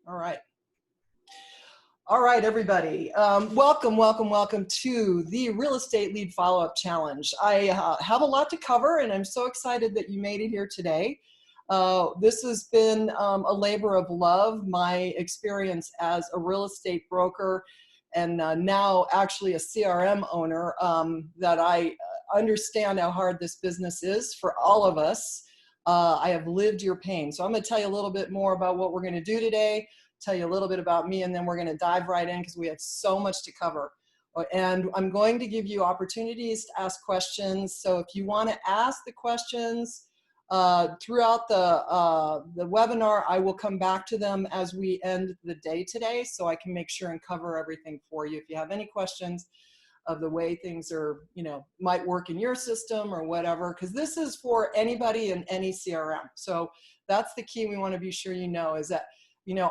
All right. All right, everybody. Welcome to the Real Estate Lead Follow-Up Challenge. I have a lot to cover, and I'm so excited that you made it here today. This has been a labor of love, my experience as a real estate broker and now actually a CRM owner, that I understand how hard this business is for all of us. I have lived your pain. So I'm going to tell you a little bit more about what we're going to do today, tell you a little bit about me, and then we're going to dive right in because we have so much to cover. And I'm going to give you opportunities to ask questions. So if you want to ask the questions throughout the webinar, I will come back to them as we end the day today so I can make sure and cover everything for you. If you have any questions of the way things are, might work in your system or whatever, because this is for anybody in any CRM. So that's the key we want to be sure you know is that,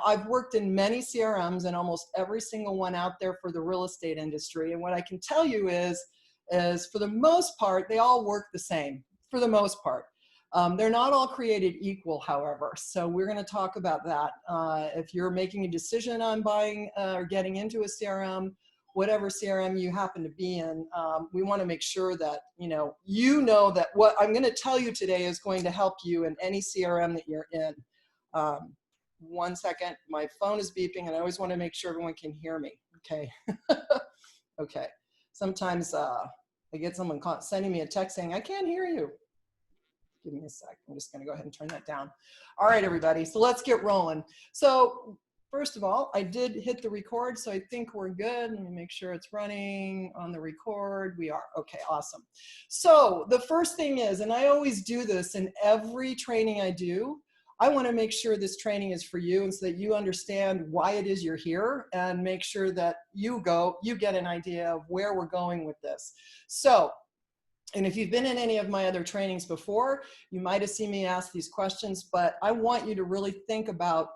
I've worked in many CRMs and almost every single one out there for the real estate industry. And what I can tell you is for the most part, they all work the same, for the most part. They're not all created equal, however. So we're going to talk about that. If you're making a decision on buying or getting into a CRM, whatever CRM you happen to be in, we want to make sure that, you know that what I'm going to tell you today is going to help you in any CRM that you're in. 1 second, my phone is beeping and I always want to make sure everyone can hear me. Okay. Okay. Sometimes I get someone sending me a text saying, I can't hear you. Give me a sec. I'm just going to go ahead and turn that down. All right, everybody. So let's get rolling. So first of all, I did hit the record, so I think we're good. Let me make sure it's running on the record. We are. Okay, awesome. So the first thing is, and I always do this in every training I do, I want to make sure this training is for you and so that you understand why it is you're here and make sure that you get an idea of where we're going with this. So, and if you've been in any of my other trainings before, you might have seen me ask these questions, but I want you to really think about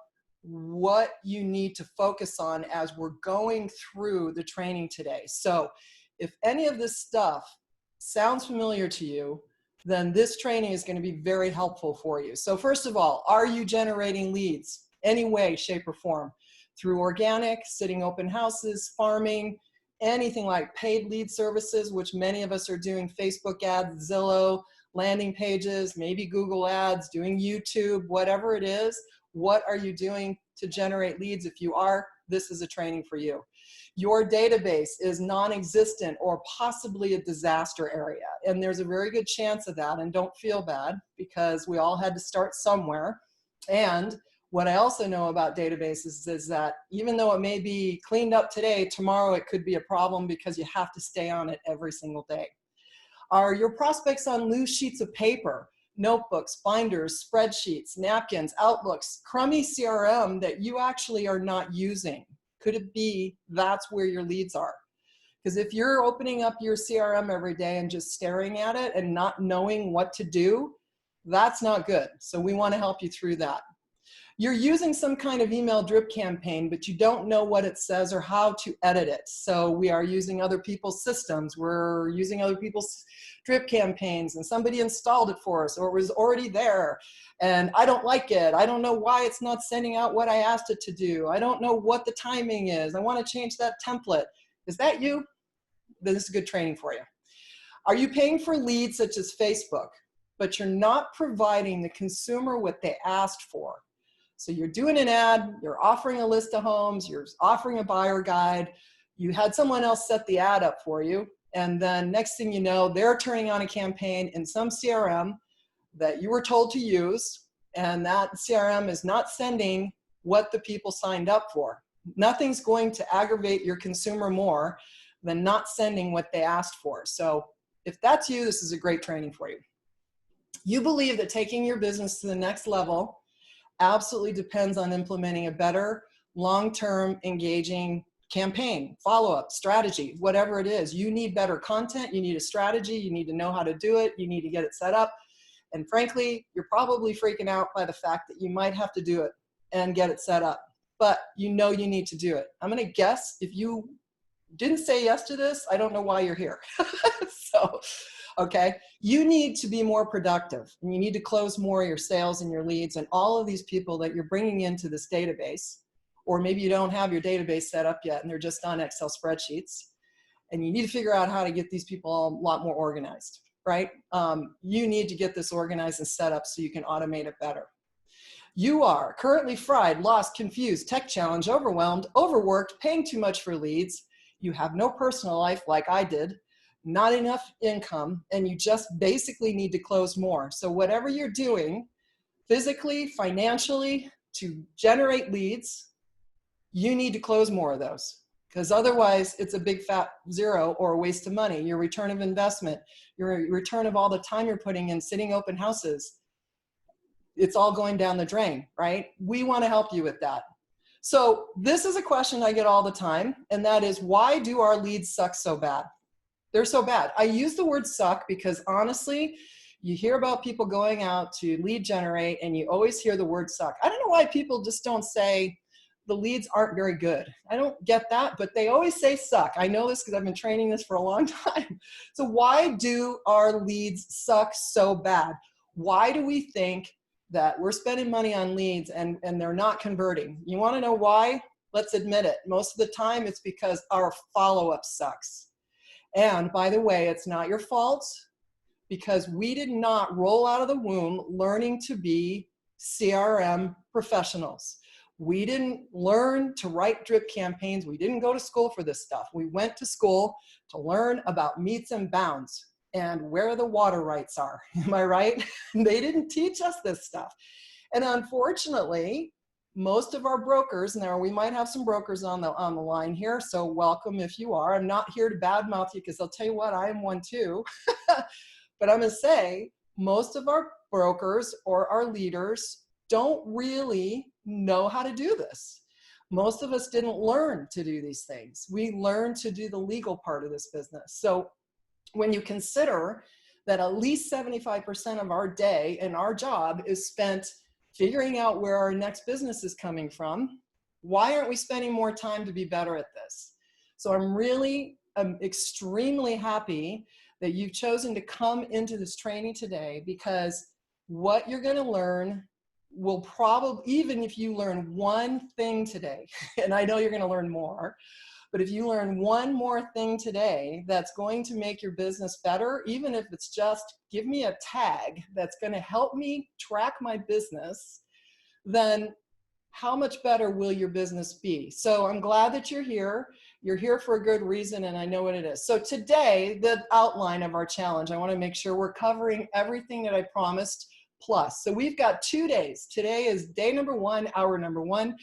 what you need to focus on as we're going through the training today. So if any of this stuff sounds familiar to you, then this training is going to be very helpful for you. So first of all, are you generating leads any way, shape, or form? Through organic, sitting open houses, farming, anything like paid lead services, which many of us are doing, Facebook ads, Zillow, landing pages, maybe Google ads, doing YouTube, whatever it is. What are you doing to generate leads? If you are, this is a training for you. Your database is non-existent or possibly a disaster area. And there's a very good chance of that. And don't feel bad because we all had to start somewhere. And what I also know about databases is that even though it may be cleaned up today, tomorrow it could be a problem because you have to stay on it every single day. Are your prospects on loose sheets of paper, notebooks, binders, spreadsheets, napkins, outlooks, crummy CRM that you actually are not using? Could it be that's where your leads are? Because if you're opening up your CRM every day and just staring at it and not knowing what to do, that's not good. So we want to help you through that. You're using some kind of email drip campaign, but you don't know what it says or how to edit it. So we are using other people's systems. We're using other people's drip campaigns and somebody installed it for us or it was already there. And I don't like it. I don't know why it's not sending out what I asked it to do. I don't know what the timing is. I want to change that template. Is that you? Then this is good training for you. Are you paying for leads such as Facebook, but you're not providing the consumer what they asked for? So you're doing an ad, you're offering a list of homes, you're offering a buyer guide, you had someone else set the ad up for you, and then next thing you know, they're turning on a campaign in some CRM that you were told to use, and that CRM is not sending what the people signed up for. Nothing's going to aggravate your consumer more than not sending what they asked for. So if that's you, this is a great training for you. You believe that taking your business to the next level absolutely depends on implementing a better, long-term, engaging campaign, follow-up, strategy, whatever it is. You need better content, you need a strategy, you need to know how to do it, you need to get it set up. And frankly, you're probably freaking out by the fact that you might have to do it and get it set up, but you know you need to do it. I'm gonna guess if you didn't say yes to this, I don't know why you're here. So, okay, you need to be more productive and you need to close more of your sales and your leads and all of these people that you're bringing into this database or maybe you don't have your database set up yet and they're just on Excel spreadsheets, and you need to figure out how to get these people a lot more organized, right? You need to get this organized and set up so you can automate it better. You are currently fried, lost, confused, tech challenged, overwhelmed, overworked, paying too much for leads. You have no personal life like I did, not enough income, and you just basically need to close more. So whatever you're doing, physically, financially, to generate leads, you need to close more of those, because otherwise it's a big fat zero or a waste of money. Your return of investment, your return of all the time you're putting in sitting open houses, it's all going down the drain, right? We want to help you with that. So this is a question I get all the time, and that is, why do our leads suck so bad? They're so bad. I use the word suck because honestly, you hear about people going out to lead generate and you always hear the word suck. I don't know why people just don't say the leads aren't very good. I don't get that, but they always say suck. I know this because I've been training this for a long time. So why do our leads suck so bad? Why do we think that we're spending money on leads and they're not converting? You want to know why? Let's admit it. Most of the time it's because our follow-up sucks. And by the way, it's not your fault, because we did not roll out of the womb learning to be CRM professionals. We didn't learn to write drip campaigns. We didn't go to school for this stuff. We went to school to learn about meets and bounds and where the water rights are. Am I right? They didn't teach us this stuff. And unfortunately, most of our brokers, now we might have some brokers on the line here, so welcome if you are. I'm not here to badmouth you, because I'll tell you what, I am one too. But I'm gonna say, most of our brokers or our leaders don't really know how to do this. Most of us didn't learn to do these things. We learned to do the legal part of this business. So when you consider that at least 75% of our day and our job is spent figuring out where our next business is coming from, why aren't we spending more time to be better at this? So I'm extremely happy that you've chosen to come into this training today, because what you're going to learn will probably, even if you learn one thing today, and I know you're going to learn more, but if you learn one more thing today that's going to make your business better, even if it's just give me a tag that's going to help me track my business, then how much better will your business be? So I'm glad that you're here. You're here for a good reason, and I know what it is. So today, the outline of our challenge, I want to make sure we're covering everything that I promised plus. So we've got 2 days. Today is day number 1, hour number 1.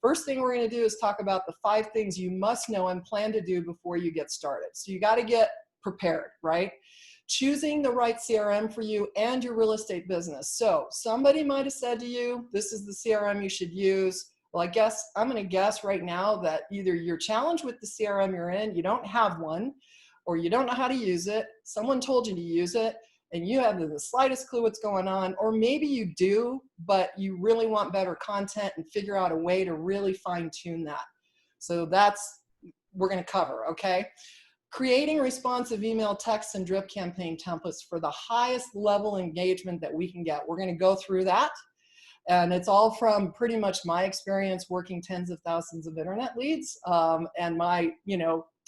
First thing we're going to do is talk about the 5 things you must know and plan to do before you get started. So you got to get prepared, right? Choosing the right CRM for you and your real estate business. So somebody might have said to you, this is the CRM you should use. Well, I'm going to guess right now that either you're challenged with the CRM you're in, you don't have one, or you don't know how to use it. Someone told you to use it, and you have the slightest clue what's going on, or maybe you do, but you really want better content and figure out a way to really fine tune that. So we're going to cover, okay? Creating responsive email, text, and drip campaign templates for the highest level engagement that we can get. We're going to go through that. And it's all from pretty much my experience working tens of thousands of internet leads, and my,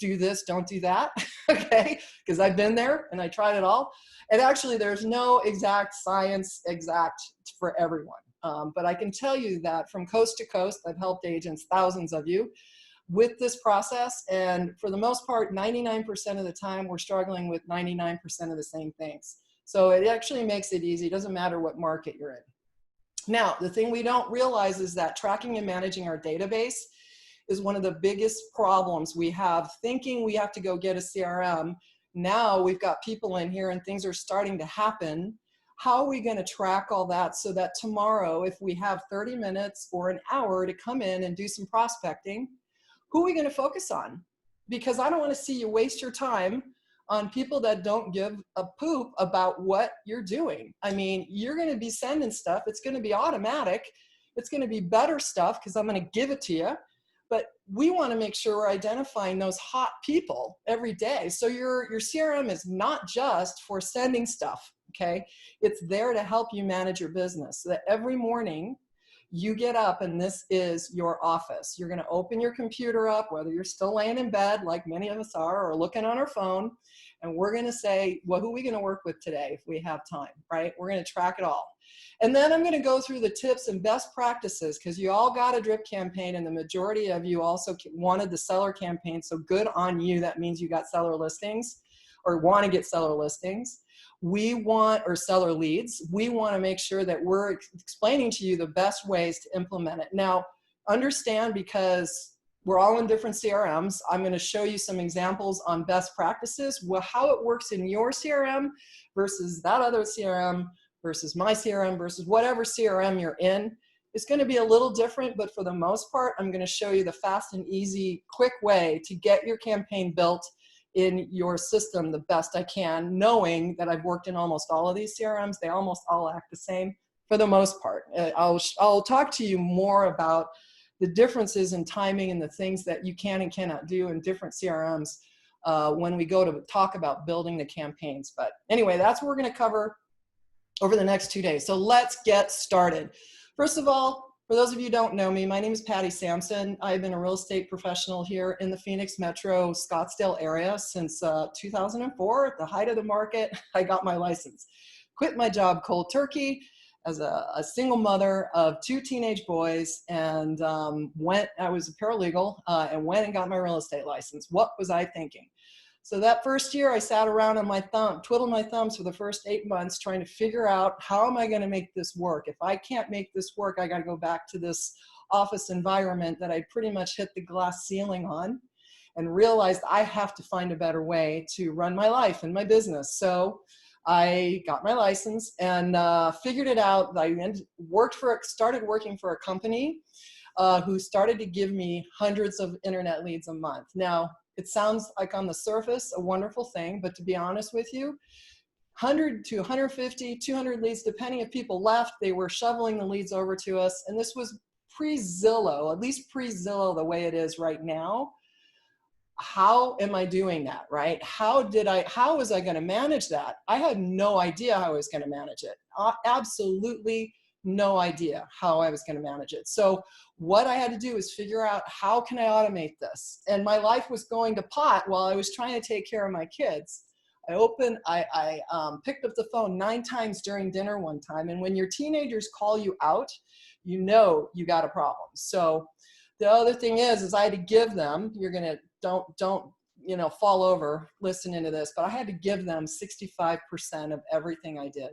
do this, don't do that, okay? Because I've been there and I tried it all. And actually there's no exact science for everyone. But I can tell you that from coast to coast, I've helped agents, thousands of you, with this process. And for the most part, 99% of the time, we're struggling with 99% of the same things. So it actually makes it easy. It doesn't matter what market you're in. Now, the thing we don't realize is that tracking and managing our database is one of the biggest problems we have, thinking we have to go get a CRM. Now we've got people in here and things are starting to happen. How are we going to track all that so that tomorrow, if we have 30 minutes or an hour to come in and do some prospecting, who are we going to focus on? Because I don't want to see you waste your time on people that don't give a poop about what you're doing. I mean, you're going to be sending stuff. It's going to be automatic. It's going to be better stuff because I'm going to give it to you. But we want to make sure we're identifying those hot people every day. So your CRM is not just for sending stuff, okay? It's there to help you manage your business so that every morning You get up and this is your office. You're going to open your computer up, whether you're still laying in bed like many of us are, or looking on our phone, and we're going to say, well, who are we going to work with today if we have time, right? We're going to track it all. And then I'm going to go through the tips and best practices, because you all got a drip campaign and the majority of you also wanted the seller campaign. So good on you. That means you got seller listings or want to get seller listings. We want, or seller leads. We want to make sure that we're explaining to you the best ways to implement it. Now, understand, because we're all in different CRMs, I'm going to show you some examples on best practices, how it works in your CRM versus that other CRM versus my CRM versus whatever CRM you're in. It's going to be a little different, but for the most part, I'm going to show you the fast and easy, quick way to get your campaign built in your system the best I can, knowing that I've worked in almost all of these CRMs. They almost all act the same for the most part. I'll talk to you more about the differences in timing and the things that you can and cannot do in different CRMs when we go to talk about building the campaigns. But anyway, that's what we're going to cover over the next 2 days. So let's get started. First of all, for those of you who don't know me, my name is Patti Sampson. I've been a real estate professional here in the Phoenix Metro Scottsdale area since 2004. At the height of the market, I got my license. Quit my job cold turkey as a single mother of 2 teenage boys, and I was a paralegal and went and got my real estate license. What was I thinking? So that first year I sat around on my twiddled my thumbs for the first 8 months trying to figure out, how am I going to make this work? If I can't make this work, I got to go back to this office environment that I pretty much hit the glass ceiling on, and realized I have to find a better way to run my life and my business. So I got my license and figured it out. I started working for a company who started to give me hundreds of internet leads a month. Now, it sounds like on the surface a wonderful thing, but to be honest with you, 100 to 150, 200 leads, depending if people left, they were shoveling the leads over to us. And this was pre-Zillow, at least pre-Zillow the way it is right now. How am I doing that, right? How was I going to manage that? I had no idea how I was going to manage it. Absolutely no idea how I was going to manage it. So what I had to do is figure out, how can I automate this? And my life was going to pot while I was trying to take care of my kids. I picked up the phone 9 times during dinner one time. And when your teenagers call you out, you know you got a problem. So the other thing is I had to give them, don't fall over listening to this, but I had to give them 65% of everything I did.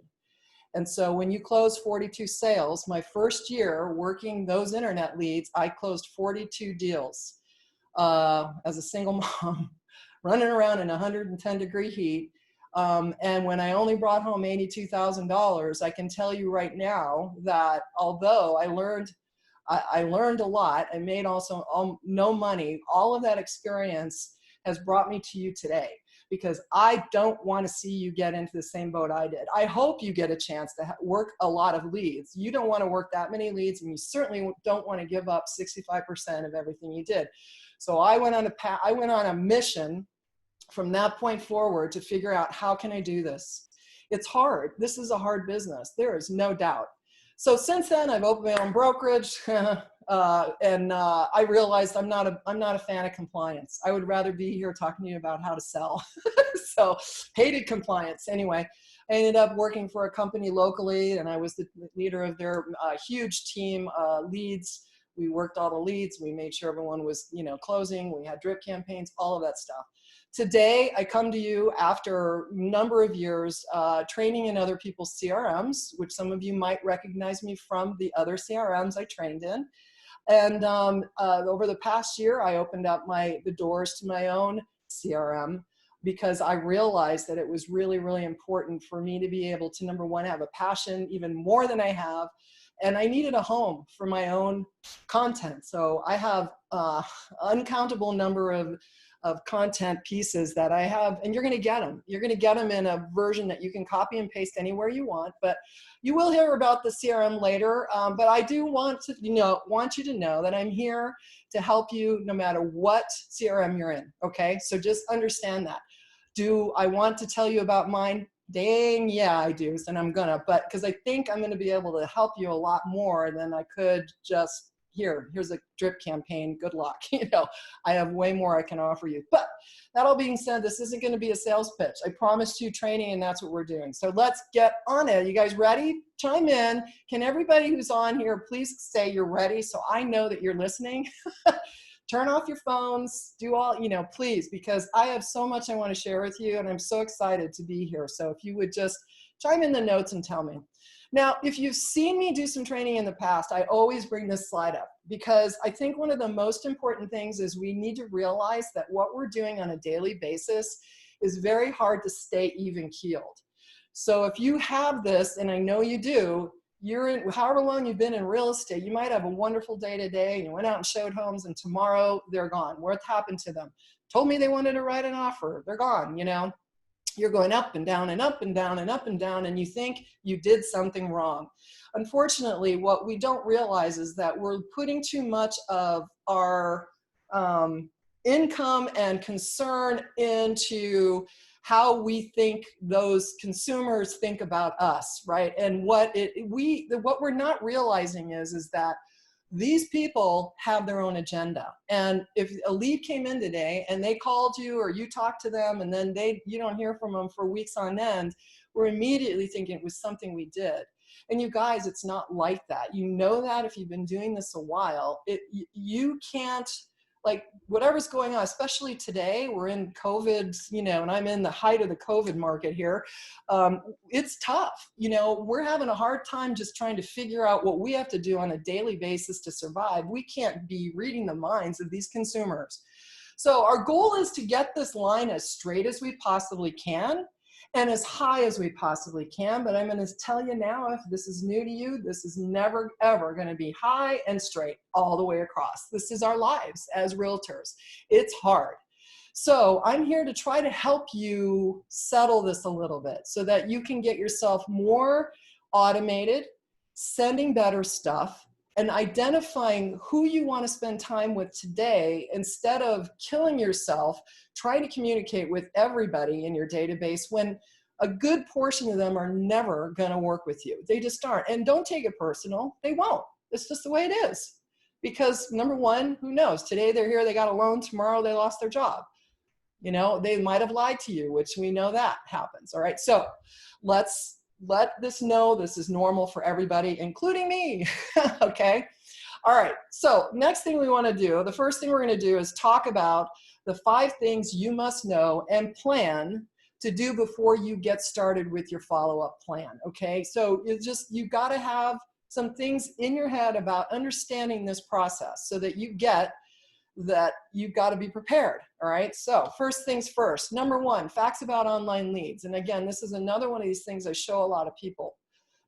And so when you close 42 sales, my first year working those internet leads, I closed 42 deals as a single mom, running around in 110-degree heat. And when I only brought home $82,000, I can tell you right now that although I learned a lot, I made also no money, all of that experience has brought me to you today. Because I don't want to see you get into the same boat I did. I hope you get a chance to work a lot of leads. You don't want to work that many leads, and you certainly don't want to give up 65% of everything you did. So I went on a mission from that point forward to figure out, how can I do this? It's hard. This is a hard business. There is no doubt. So since then, I've opened my own brokerage, and I realized I'm not a fan of compliance. I would rather be here talking to you about how to sell. So hated compliance. Anyway, I ended up working for a company locally, and I was the leader of their huge team leads. We worked all the leads. We made sure everyone was, closing. We had drip campaigns, all of that stuff. Today, I come to you after a number of years training in other people's CRMs, which some of you might recognize me from the other CRMs I trained in. And over the past year, I opened up the doors to my own CRM, because I realized that it was really, really important for me to be able to, number one, have a passion even more than I have. And I needed a home for my own content. So I have uncountable number of content pieces that I have, and you're going to get them. You're going to get them in a version that you can copy and paste anywhere you want, but you will hear about the CRM later. But I do want you to know that I'm here to help you no matter what CRM you're in. Okay. So just understand that. Do I want to tell you about mine? Dang, yeah, I do. And I'm gonna, but because I think I'm gonna be able to help you a lot more than I could just here's a drip campaign. Good luck. I have way more I can offer you. But that all being said, this isn't gonna be a sales pitch. I promised you training, and that's what we're doing. So let's get on it. You guys ready? Chime in. Can everybody who's on here please say you're ready so I know that you're listening? Turn off your phones, do all, please, because I have so much I want to share with you and I'm so excited to be here. So if you would just chime in the notes and tell me. Now, if you've seen me do some training in the past, I always bring this slide up because I think one of the most important things is we need to realize that what we're doing on a daily basis is very hard to stay even keeled. So if you have this, and I know you do, you're in, however long you've been in real estate, you might have a wonderful day today and you went out and showed homes and tomorrow they're gone. What happened to them? Told me they wanted to write an offer. They're gone, You're going up and down and up and down and up and down and you think you did something wrong. Unfortunately, what we don't realize is that we're putting too much of our income and concern into how we think those consumers think about us, right? And what we're not realizing is that these people have their own agenda. And if a lead came in today and they called you or you talked to them and then you don't hear from them for weeks on end, we're immediately thinking it was something we did. And you guys, it's not like that. You know that if you've been doing this a while, you can't, like whatever's going on, especially today, we're in COVID, and I'm in the height of the COVID market here. It's tough. We're having a hard time just trying to figure out what we have to do on a daily basis to survive. We can't be reading the minds of these consumers. So our goal is to get this line as straight as we possibly can and as high as we possibly can. But I'm going to tell you now, if this is new to you, this is never, ever going to be high and straight all the way across. This is our lives as realtors. It's hard. So I'm here to try to help you settle this a little bit so that you can get yourself more automated, sending better stuff, and identifying who you want to spend time with today instead of killing yourself trying to communicate with everybody in your database when a good portion of them are never going to work with you. They just aren't. And don't take it personal. They won't. It's just the way it is. Because number one, who knows? Today they're here, they got a loan. Tomorrow they lost their job. They might have lied to you, which we know that happens. All right. So let's let this know this is normal for everybody, including me. Okay. All right. So next thing we want to do, the first thing we're going to do is talk about the 5 things you must know and plan to do before you get started with your follow-up plan. Okay. So you got to have some things in your head about understanding this process so that you get that you've got to be prepared. All right. So first things first, number 1, facts about online leads. And again, this is another one of these things I show a lot of people.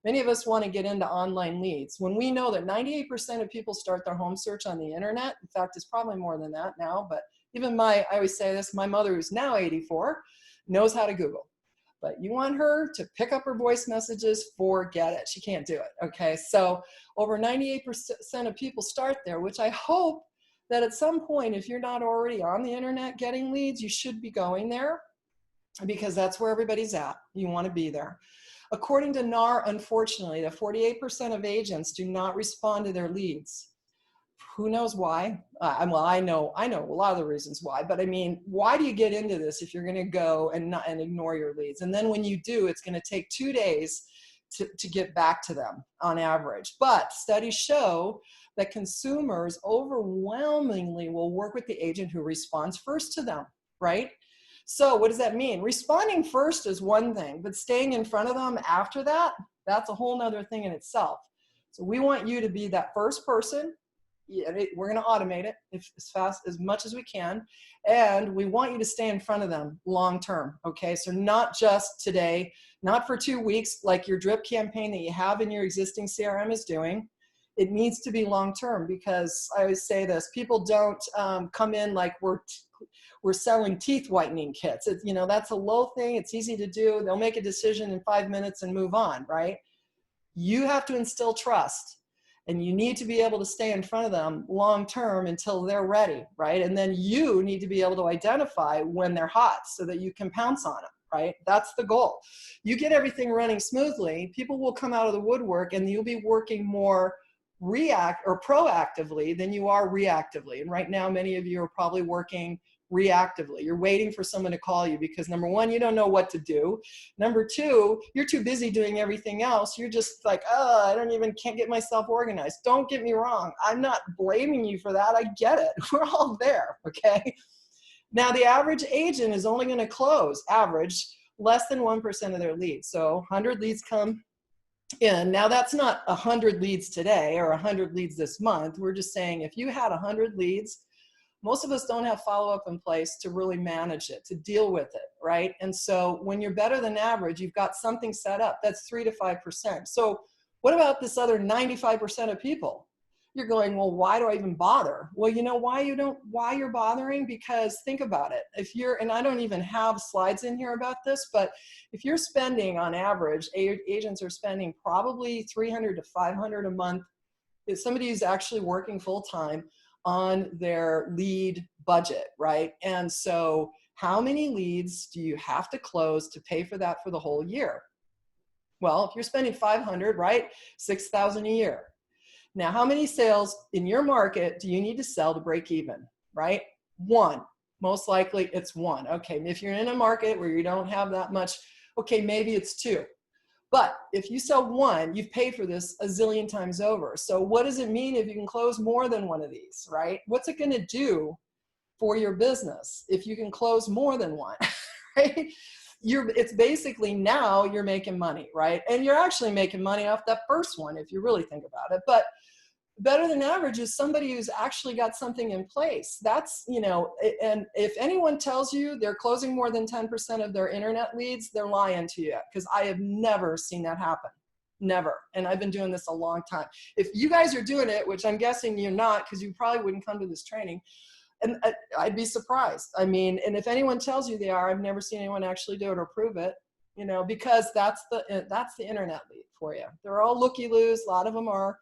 Many of us want to get into online leads when we know that 98% of people start their home search on the internet. In fact, it's probably more than that now, but even I always say this, my mother who's now 84 knows how to Google, but you want her to pick up her voice messages, forget it. She can't do it. Okay. So over 98% of people start there, which I hope that at some point, if you're not already on the internet getting leads, you should be going there because that's where everybody's at. You want to be there. According to NAR, unfortunately, the 48% of agents do not respond to their leads. Who knows why? Well, I know a lot of the reasons why, but I mean, why do you get into this if you're going to go and ignore your leads? And then when you do, it's going to take 2 days to get back to them on average. But studies show that consumers overwhelmingly will work with the agent who responds first to them, right? So what does that mean? Responding first is one thing, but staying in front of them after that, that's a whole nother thing in itself. So we want you to be that first person. We're going to automate it as much as we can. And we want you to stay in front of them long term. Okay. So not just today, not for 2 weeks, like your drip campaign that you have in your existing CRM is doing. It needs to be long term because I always say this, people don't come in like we're selling teeth whitening kits. That's a low thing. It's easy to do. They'll make a decision in 5 minutes and move on, right? You have to instill trust. And you need to be able to stay in front of them long term until they're ready, right? And then you need to be able to identify when they're hot so that you can pounce on them, right? That's the goal. You get everything running smoothly, people will come out of the woodwork, and you'll be working more proactively than you are reactively. And right now, many of you are probably working reactively. You're waiting for someone to call you because, number one, you don't know what to do. Number two, you're too busy doing everything else. You're just like, oh, can't get myself organized. Don't get me wrong. I'm not blaming you for that. I get it. We're all there, okay? Now, the average agent is only going to close, average, less than 1% of their leads. So 100 leads come in. Now, that's not 100 leads today or 100 leads this month. We're just saying if you had 100 leads, most of us don't have follow-up in place to really manage it, to deal with it, right? And so when you're better than average, you've got something set up. That's 3 to 5%. So what about this other 95% of people? You're going, well, why do I even bother? Well, you know why you're bothering? Because think about it. And I don't even have slides in here about this, but if you're spending on average, agents are spending probably 300 to 500 a month. If somebody who's actually working full time on their lead budget, right? And so how many leads do you have to close to pay for that for the whole year? Well, if you're spending 500, right? 6,000 a year. Now, how many sales in your market do you need to sell to break even, right? One. Most likely it's one. Okay, if you're in a market where you don't have that much, okay, maybe it's two. But if you sell one, you've paid for this a zillion times over. So what does it mean if you can close more than one of these, right? What's it going to do for your business if you can close more than one, right? It's basically now you're making money, right? And you're actually making money off that first one if you really think about it. But better than average is somebody who's actually got something in place. That's, and if anyone tells you they're closing more than 10% of their internet leads, they're lying to you, because I have never seen that happen. Never. And I've been doing this a long time. If you guys are doing it, which I'm guessing you're not, because you probably wouldn't come to this training, and I'd be surprised. I mean, and if anyone tells you they are, I've never seen anyone actually do it or prove it, because that's the internet lead for you. They're all looky-loos, a lot of them are.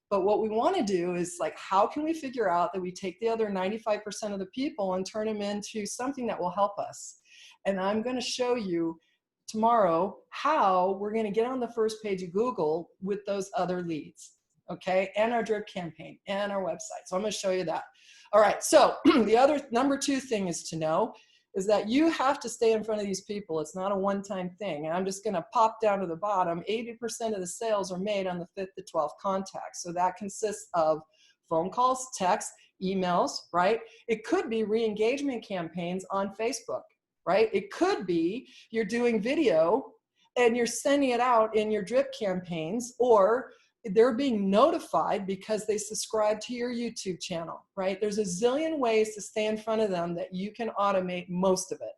But what we want to do is, like, how can we figure out that we take the other 95% of the people and turn them into something that will help us? And I'm going to show you tomorrow how we're going to get on the first page of Google with those other leads, okay? And our drip campaign and our website. So I'm going to show you that. All right. So the other number two thing is to know is that you have to stay in front of these people. It's not a one-time thing. And I'm just going to pop down to the bottom. 80% of the sales are made on the 5th to 12th contact. So that consists of phone calls, texts, emails, right? It could be re-engagement campaigns on Facebook, right? It could be you're doing video and you're sending it out in your drip campaigns, or they're being notified because they subscribe to your YouTube channel, right? There's a zillion ways to stay in front of them that you can automate most of it.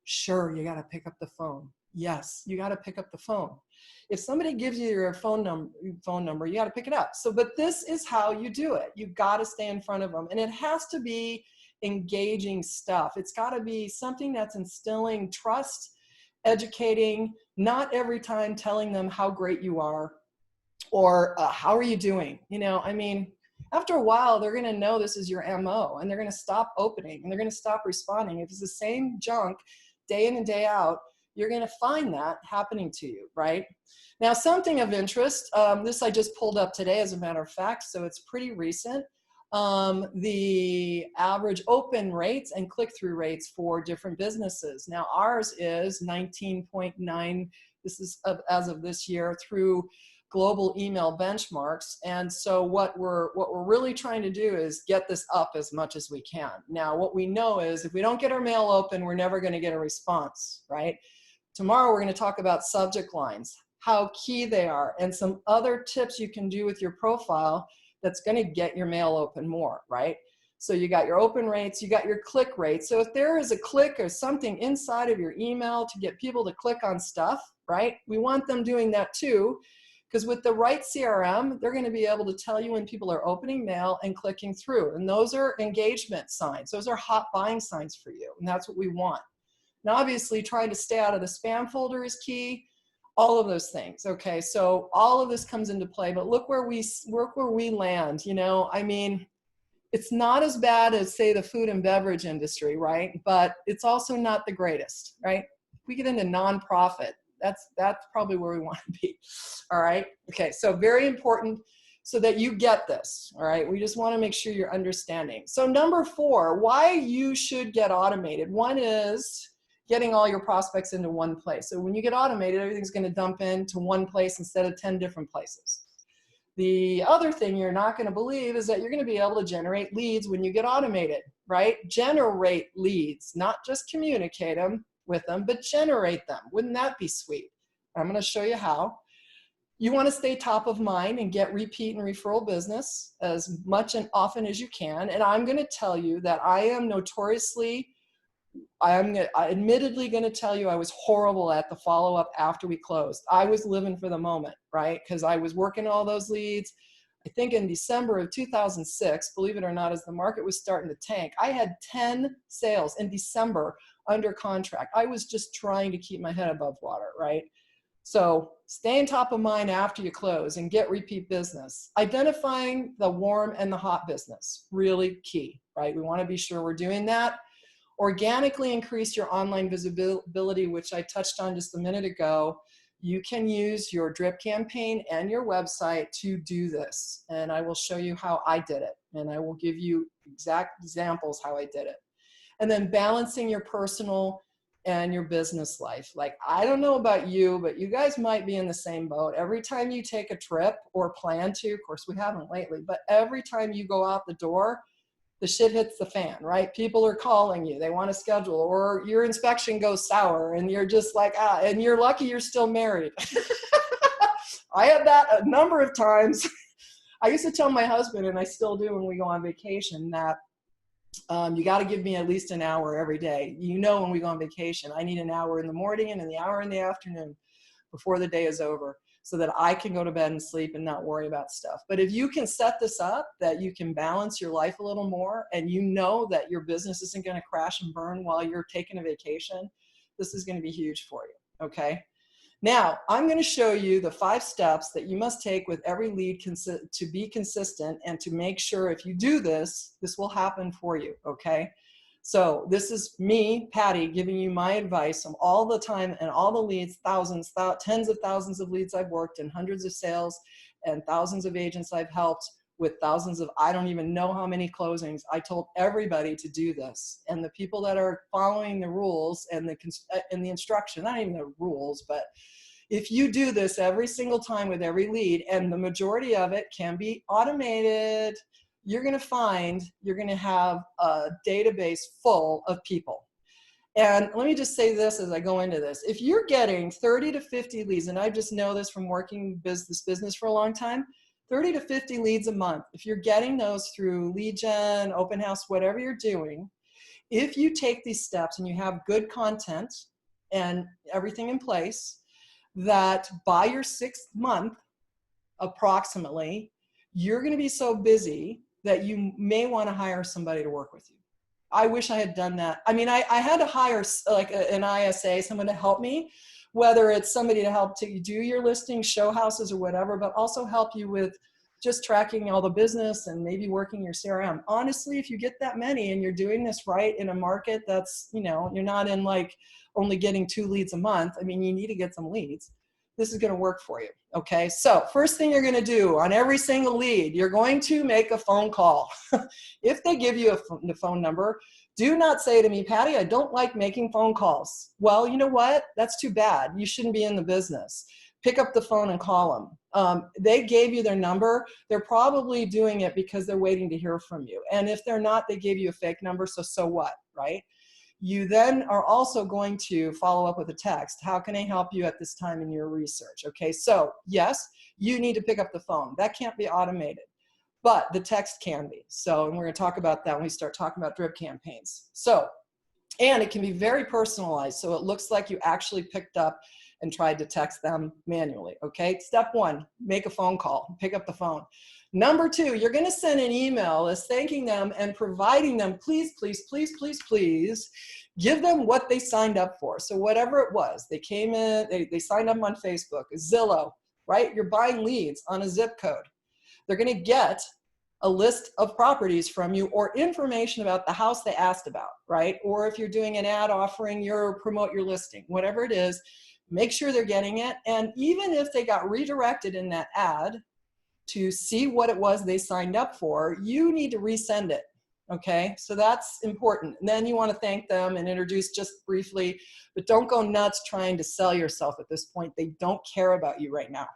Sure, you got to pick up the phone. Yes, you got to pick up the phone. If somebody gives you your phone number, you got to pick it up. So, but this is how you do it. You got to stay in front of them, and it has to be engaging stuff. It's got to be something that's instilling trust, educating, not every time telling them how great you are, or how are you doing? I mean, after a while, they're going to know this is your MO, and they're going to stop opening, and they're going to stop responding. If it's the same junk day in and day out, you're going to find that happening to you, right? Now, something of interest, this I just pulled up today, as a matter of fact, so it's pretty recent. The average open rates and click-through rates for different businesses. Now, ours is 19.9. This is as of this year through global email benchmarks. And so what we're really trying to do is get this up as much as we can. Now, what we know is if we don't get our mail open, we're never going to get a response, right? Tomorrow, we're going to talk about subject lines, how key they are, and some other tips you can do with your profile that's going to get your mail open more, right? So you got your open rates, you got your click rates. So if there is a click or something inside of your email to get people to click on stuff, right? We want them doing that too. Because with the right CRM, they're going to be able to tell you when people are opening mail and clicking through. And those are engagement signs. Those are hot buying signs for you. And that's what we want. Now, obviously, trying to stay out of the spam folder is key. All of those things. Okay, so all of this comes into play. But look where we land. I mean, it's not as bad as, say, the food and beverage industry, right? But it's also not the greatest, right? we get into nonprofit, that's probably where we want to be. All right. Okay. So very important so that you get this. All right. We just want to make sure you're understanding. So number 4, why you should get automated. One is getting all your prospects into one place. So when you get automated, everything's going to dump into one place instead of 10 different places. The other thing you're not going to believe is that you're going to be able to generate leads when you get automated, right? Generate leads, not just communicate them with them, but generate them. Wouldn't that be sweet? I'm going to show you how. You want to stay top of mind and get repeat and referral business as much and often as you can. And I'm going to tell you that I am admittedly going to tell you I was horrible at the follow-up after we closed. I was living for the moment, right? Because I was working all those leads. I think in December of 2006, believe it or not, as the market was starting to tank, I had 10 sales in December under contract. I was just trying to keep my head above water, right? So staying top of mind after you close and get repeat business. Identifying the warm and the hot business, really key, right? We want to be sure we're doing that. Organically increase your online visibility, which I touched on just a minute ago. You can use your drip campaign and your website to do this. And I will show you how I did it. And I will give you exact examples how I did it. And then balancing your personal and your business life. Like, I don't know about you, but you guys might be in the same boat. Every time you take a trip or plan to, of course we haven't lately, but every time you go out the door, the shit hits the fan, right? People are calling you, they want to schedule, or your inspection goes sour and you're just like, and you're lucky you're still married. I had that a number of times. I used to tell my husband, and I still do when we go on vacation, that you got to give me at least an hour every day. You know, when we go on vacation, I need an hour in the morning and an hour in the afternoon before the day is over, so that I can go to bed and sleep and not worry about stuff. But if you can set this up, that you can balance your life a little more, and you know that your business isn't going to crash and burn while you're taking a vacation, this is going to be huge for you, okay? Now, I'm going to show you the 5 steps that you must take with every lead to be consistent and to make sure if you do this, this will happen for you, okay? So this is me, Patti, giving you my advice of all the time and all the leads, thousands, tens of thousands of leads I've worked in, hundreds of sales, and thousands of agents I've helped with thousands of, I don't even know how many closings. I told everybody to do this. And the people that are following the rules and the instruction, not even the rules, but if you do this every single time with every lead, and the majority of it can be automated, you're going to find you're going to have a database full of people. And let me just say this as I go into this. If you're getting 30 to 50 leads, and I just know this from working this business for a long time, 30 to 50 leads a month, if you're getting those through lead gen, open house, whatever you're doing, if you take these steps and you have good content and everything in place, that by your 6th month, approximately, you're going to be so busy that you may want to hire somebody to work with you. I wish I had done that. I mean, I had to hire like an ISA, someone to help me, whether it's somebody to help to do your listings, show houses or whatever, but also help you with just tracking all the business and maybe working your CRM. Honestly, if you get that many and you're doing this right in a market that's, you know, you're not in like only getting 2 leads a month. I mean, you need to get some leads. This is going to work for you. Okay. So first thing you're going to do on every single lead, you're going to make a phone call. If they give you a phone number, do not say to me, Patti, I don't like making phone calls. Well, you know what? That's too bad. You shouldn't be in the business. Pick up the phone and call them. They gave you their number. They're probably doing it because they're waiting to hear from you. And if they're not, they gave you a fake number. So what, right? You then are also going to follow up with a text. How can I help you at this time in your research? Okay, so yes, you need to pick up the phone. That can't be automated, but the text can be. So, and we're going to talk about that when we start talking about drip campaigns. So, and it can be very personalized. So it looks like you actually picked up and tried to text them manually. Okay, step 1, make a phone call, pick up the phone. Number 2, you're going to send an email as thanking them and providing them, please, please, please, please, please, give them what they signed up for. So whatever it was, they came in, they signed up on Facebook, Zillow, right? You're buying leads on a zip code. They're going to get a list of properties from you or information about the house they asked about, right? Or if you're doing an ad offering promote your listing, whatever it is, make sure they're getting it. And even if they got redirected in that ad to see what it was they signed up for, you need to resend it. Okay, so that's important. And then you want to thank them and introduce just briefly, but don't go nuts trying to sell yourself at this point. They don't care about you right now.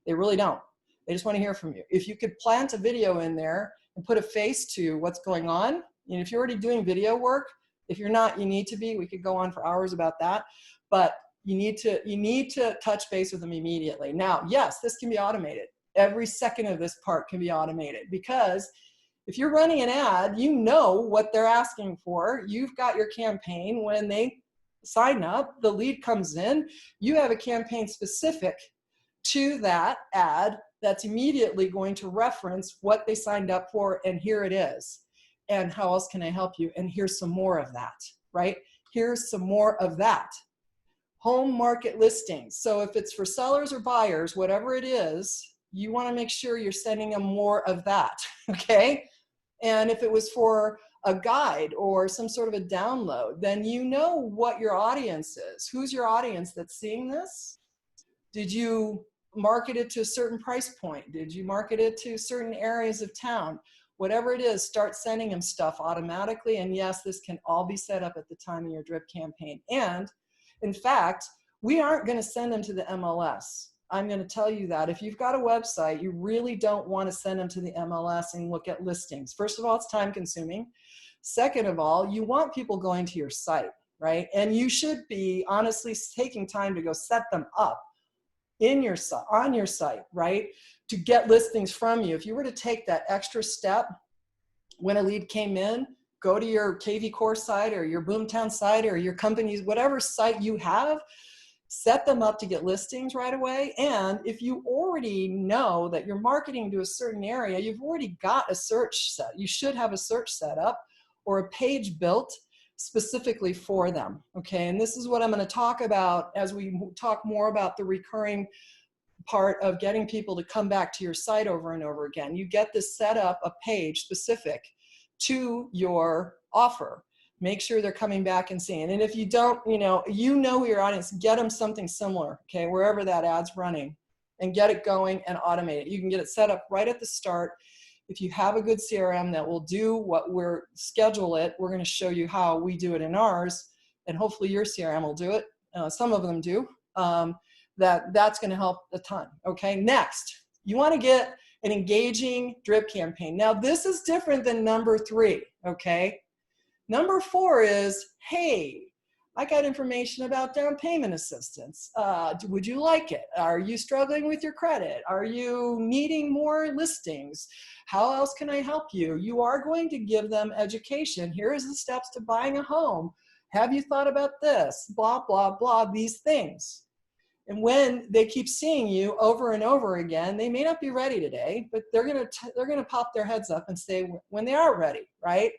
They really don't. They just want to hear from you. If you could plant a video in there and put a face to what's going on, if you're already doing video work, if you're not, you need to be. We could go on for hours about that, but you need to touch base with them immediately. Now, yes, this can be automated. Every second of this part can be automated, because if you're running an ad, you know what they're asking for. You've got your campaign. When they sign up, the lead comes in, you have a campaign specific to that ad that's immediately going to reference what they signed up for, and here it is. And how else can I help you? And here's some more of that, right? Here's some more of that. Home market listings. So if it's for sellers or buyers, whatever it is, you want to make sure you're sending them more of that, okay? And if it was for a guide or some sort of a download, then you know what your audience is. Who's your audience that's seeing this? Did you market it to a certain price point? Did you market it to certain areas of town? Whatever it is, start sending them stuff automatically. And yes, this can all be set up at the time of your drip campaign. And in fact, we aren't going to send them to the MLS. I'm going to tell you that. If you've got a website, you really don't want to send them to the MLS and look at listings. First of all, it's time consuming. Second of all, you want people going to your site, right? And you should be honestly taking time to go set them up on your site, right? To get listings from you. If you were to take that extra step when a lead came in, go to your KV Core site or your Boomtown site or your company's, whatever site you have, set them up to get listings right away. And if you already know that you're marketing to a certain area, you've already got a search set. You should have a search set up or a page built specifically for them. Okay, and this is what I'm going to talk about as we talk more about the recurring part of getting people to come back to your site over and over again. You get this set up, a page specific to your offer. Make sure they're coming back and seeing. And if you don't, you know your audience, get them something similar, okay, wherever that ad's running, and get it going and automate it. You can get it set up right at the start. If you have a good CRM that will do what schedule it, we're going to show you how we do it in ours, and hopefully your CRM will do it. Some of them do. That's going to help a ton. Okay, next, you want to get an engaging drip campaign. Now, this is different than number 3, okay? Number 4 is, hey, I got information about down payment assistance. Would you like it? Are you struggling with your credit? Are you needing more listings? How else can I help you? You are going to give them education. Here is the steps to buying a home. Have you thought about this? Blah, blah, blah, these things. And when they keep seeing you over and over again, they may not be ready today, but they're gonna pop their heads up and say when they are ready, right?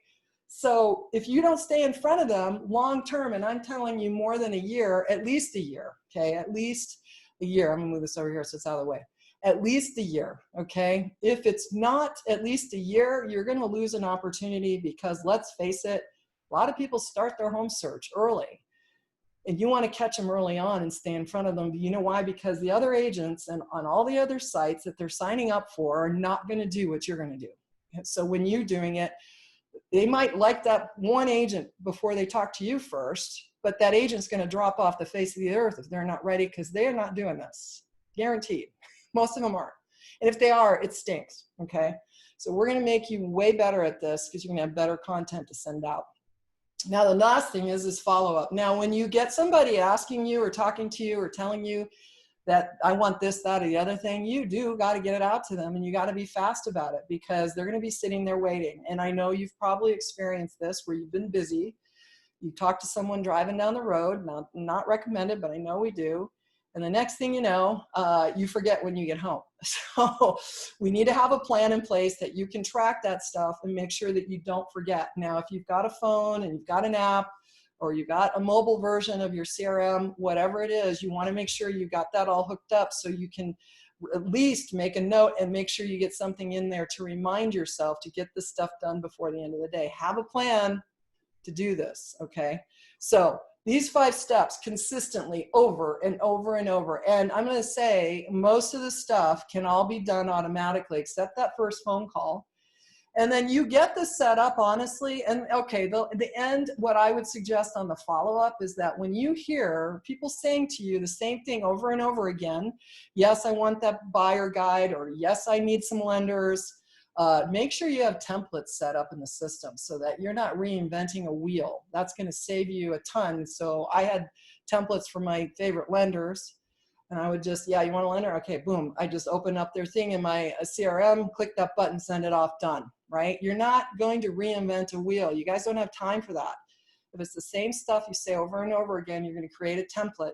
So if you don't stay in front of them long term, and I'm telling you more than a year, at least a year, okay? At least a year. I'm gonna move this over here so it's out of the way. At least a year, okay? If it's not at least a year, you're gonna lose an opportunity, because let's face it, a lot of people start their home search early. And you want to catch them early on and stay in front of them. You know why? Because the other agents and on all the other sites that they're signing up for are not going to do what you're going to do. And so when you're doing it, they might like that one agent before they talk to you first, but that agent's going to drop off the face of the earth if they're not ready, because they're not doing this. Guaranteed. Most of them aren't. And if they are, it stinks. Okay. So we're going to make you way better at this, because you're going to have better content to send out. Now, the last thing is follow-up. Now, when you get somebody asking you or talking to you or telling you that I want this, that, or the other thing, you do got to get it out to them, and you got to be fast about it, because they're going to be sitting there waiting. And I know you've probably experienced this where you've been busy. You talk to someone driving down the road, not recommended, but I know we do. And the next thing you know, you forget when you get home. So we need to have a plan in place that you can track that stuff and make sure that you don't forget. Now, if you've got a phone and you've got an app, or you've got a mobile version of your CRM, whatever it is, you want to make sure you've got that all hooked up so you can at least make a note and make sure you get something in there to remind yourself to get this stuff done before the end of the day. Have a plan to do this, okay? So these 5 steps consistently over and over and over. And I'm going to say most of the stuff can all be done automatically except that first phone call. And then you get this set up, honestly. And okay, the end, what I would suggest on the follow-up is that when you hear people saying to you the same thing over and over again, yes, I want that buyer guide, or yes, I need some lenders, make sure you have templates set up in the system so that you're not reinventing a wheel. That's going to save you a ton. So I had templates for my favorite lenders. And I would just, yeah, you want a lender? Okay, boom. I just open up their thing in my CRM, click that button, send it off, done, right? You're not going to reinvent a wheel. You guys don't have time for that. If it's the same stuff you say over and over again, you're going to create a template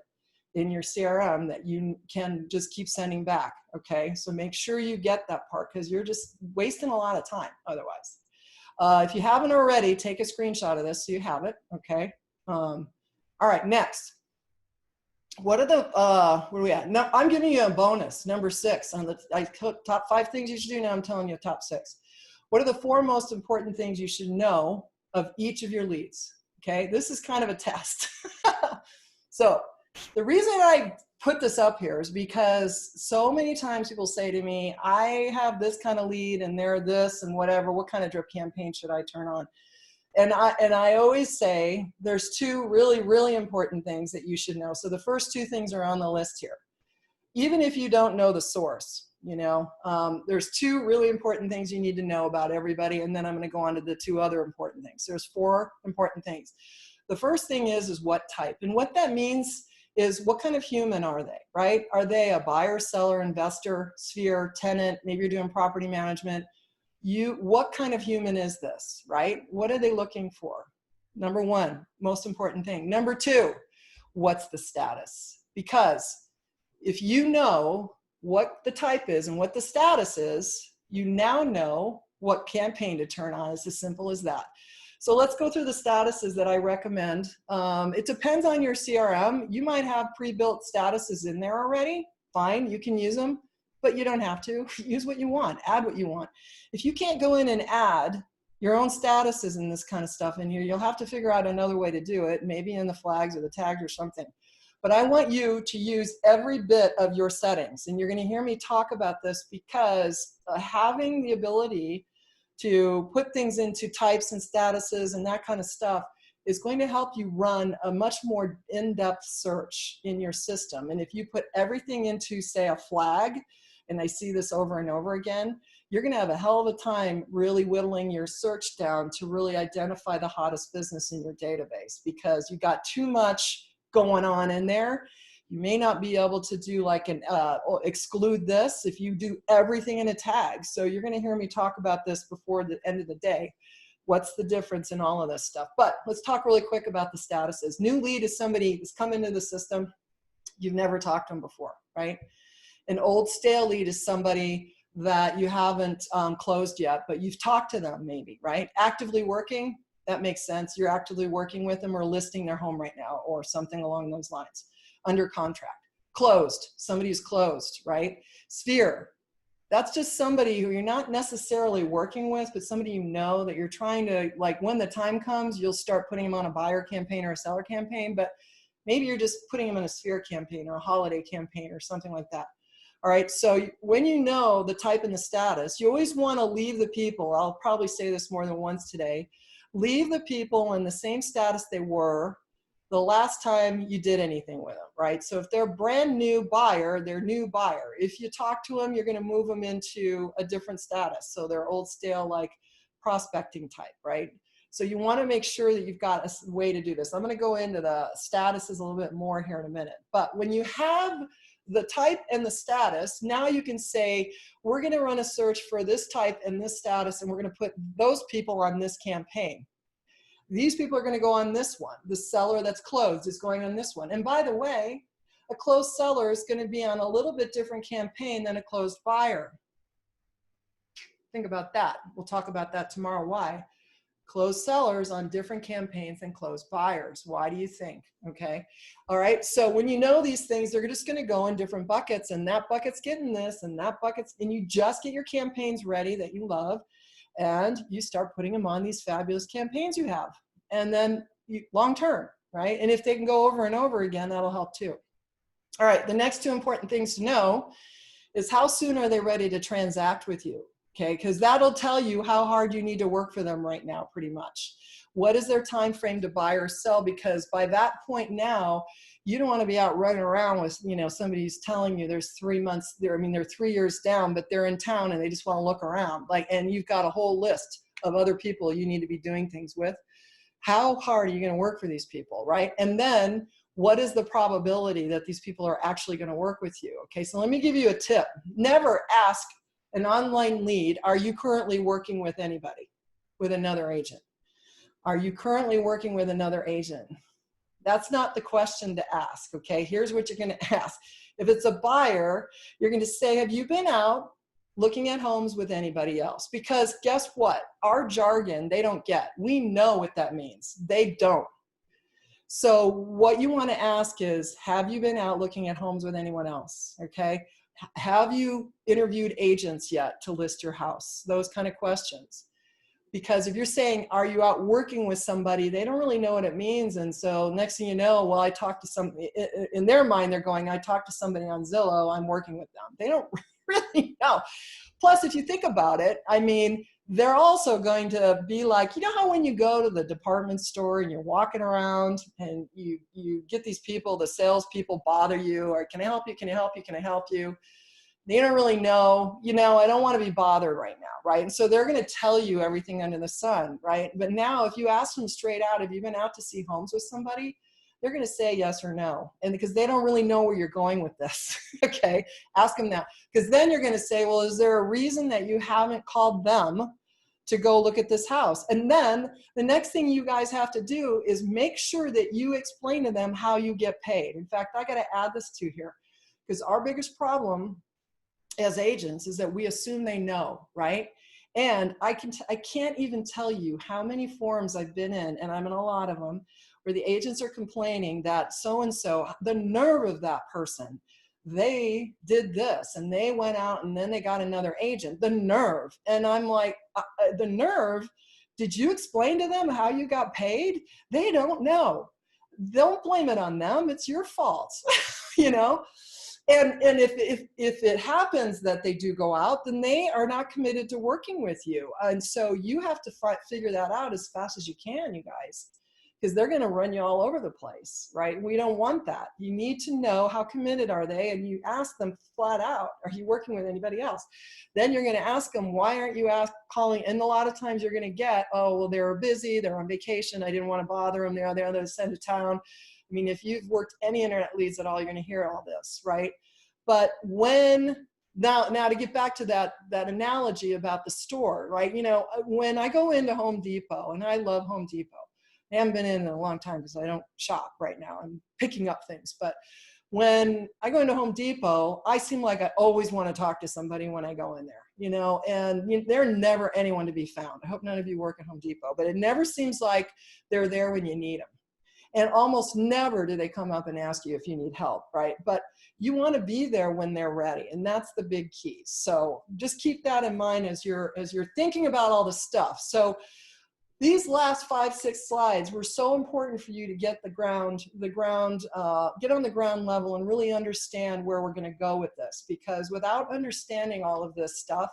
in your CRM that you can just keep sending back, okay? So make sure you get that part because you're just wasting a lot of time otherwise. If you haven't already, take a screenshot of this so you have it, okay? All right, next. What are the, where are we at? No, I'm giving you a bonus, number 6 on the top 5 things you should do. Now I'm telling you top 6. What are the 4 most important things you should know of each of your leads? Okay, this is kind of a test. So the reason I put this up here is because so many times people say to me, I have this kind of lead and they're this and whatever, what kind of drip campaign should I turn on? And I always say there's 2 really, really important things that you should know. So the first 2 things are on the list here. Even if you don't know the source, you know, there's 2 really important things you need to know about everybody. And then I'm going to go on to the 2 other important things. There's 4 important things. The first thing is what type. And what that means is what kind of human are they, right? Are they a buyer, seller, investor, sphere, tenant? Maybe you're doing property management. What kind of human is this, right? What are they looking for? Number 1, most important thing. Number 2, what's the status? Because if you know what the type is and what the status is, you now know what campaign to turn on. It's as simple as that. So let's go through the statuses that I recommend. It depends on your CRM. You might have pre-built statuses in there already. Fine, you can use them. But you don't have to. Use what you want. Add what you want. If you can't go in and add your own statuses and this kind of stuff in here, you'll have to figure out another way to do it, maybe in the flags or the tags or something. But I want you to use every bit of your settings. And you're going to hear me talk about this because having the ability to put things into types and statuses and that kind of stuff is going to help you run a much more in-depth search in your system. And if you put everything into, say, a flag, and I see this over and over again, you're going to have a hell of a time really whittling your search down to really identify the hottest business in your database because you got too much going on in there. You may not be able to do like an exclude this if you do everything in a tag. So you're going to hear me talk about this before the end of the day. What's the difference in all of this stuff? But let's talk really quick about the statuses. New lead is somebody who's come into the system. You've never talked to them before, right? An old stale lead is somebody that you haven't closed yet, but you've talked to them maybe, right? Actively working, that makes sense. You're actively working with them or listing their home right now or something along those lines. Under contract. Closed, somebody who's closed, right? Sphere, that's just somebody who you're not necessarily working with, but somebody you know that you're trying to, like when the time comes, you'll start putting them on a buyer campaign or a seller campaign, but maybe you're just putting them in a sphere campaign or a holiday campaign or something like that. All right, so when you know the type and the status, you always want to leave the people, I'll probably say this more than once today, leave the people in the same status they were the last time you did anything with them, right? So if they're a brand new buyer, they're new buyer. If you talk to them, you're going to move them into a different status. So they're old stale, like prospecting type, right? So you want to make sure that you've got a way to do this. I'm going to go into the statuses a little bit more here in a minute. But when you have the type and the status, now you can say, we're going to run a search for this type and this status, and we're going to put those people on this campaign. These people are going to go on this one. The seller that's closed is going on this one. And by the way, a closed seller is going to be on a little bit different campaign than a closed buyer. Think about that. We'll talk about that tomorrow, why. closed sellers on different campaigns than closed buyers. Why do you think? Okay. All right. So when you know these things, they're just going to go in different buckets, and that bucket's getting this and that bucket's, and you just get your campaigns ready that you love, and you start putting them on these fabulous campaigns you have. And then long term, right? And if they can go over and over again, that'll help too. All right. The next two important things to know is how soon are they ready to transact with you? Okay, because that'll tell you how hard you need to work for them right now, pretty much. What is their time frame to buy or sell? Because by that point now, you don't want to be out running around with, you know, somebody who's telling you there's 3 months there. I mean, they're 3 years down, but they're in town and they just want to look around. Like, and you've got a whole list of other people you need to be doing things with. How hard are you going to work for these people, right? And then what is the probability that these people are actually going to work with you? Okay, so let me give you a tip. Never ask an online lead, are you currently working with anybody, with another agent? Are you currently working with another agent? That's not the question to ask, okay? Here's what you're going to ask. If it's a buyer, you're going to say, have you been out looking at homes with anybody else? Because guess what? Our jargon, they don't get. We know what that means. They don't. So what you want to ask is, have you been out looking at homes with anyone else? Okay. Have you interviewed agents yet to list your house? Those kind of questions. Because if you're saying, are you out working with somebody, they don't really know what it means. And so next thing you know, well, I talked to somebody, in their mind, they're going, I talked to somebody on Zillow, I'm working with them. They don't really know. Plus, if you think about it, I mean, they're also going to be like, you know how when you go to the department store and you're walking around and you get these people, the salespeople bother you, or can I help you? Can I help you? Can I help you? They don't really know, you know, I don't want to be bothered right now, right? And so they're going to tell you everything under the sun, right? But now if you ask them straight out, have you been out to see homes with somebody? They're going to say yes or no. And because they don't really know where you're going with this, okay? Ask them now. Because then you're going to say, well, is there a reason that you haven't called them to go look at this house? And then the next thing you guys have to do is make sure that you explain to them how you get paid. In fact, I got to add this to here, because our biggest problem as agents is that we assume they know, right? And I can't even tell you how many forums I've been in, and I'm in a lot of them, where the agents are complaining that so-and-so, the nerve of that person, they did this and they went out and then they got another agent, the nerve. And I'm like, the nerve? Did you explain to them how you got paid? They don't know. Don't blame it on them. It's your fault, you know? And if it happens that they do go out, then they are not committed to working with you. And so you have to figure that out as fast as you can, you guys, because they're going to run you all over the place, right? We don't want that. You need to know how committed are they, and you ask them flat out, are you working with anybody else? Then you're going to ask them, why aren't you calling? And a lot of times you're going to get, oh, well, they were busy, they're on vacation, I didn't want to bother them, they're on the other side of town. I mean, if you've worked any internet leads at all, you're going to hear all this, right? But now to get back to that analogy about the store, right? You know, when I go into Home Depot, and I love Home Depot, I haven't been in a long time because I don't shop right now. I'm picking up things. But when I go into Home Depot, I seem like I always want to talk to somebody when I go in there, you know, and they're never anyone to be found. I hope none of you work at Home Depot, but it never seems like they're there when you need them. And almost never do they come up and ask you if you need help, right? But you want to be there when they're ready, and that's the big key. So just keep that in mind as you're thinking about all the stuff. So these last 5-6 slides were so important for you to get get on the ground level and really understand where we're going to go with this. Because without understanding all of this stuff,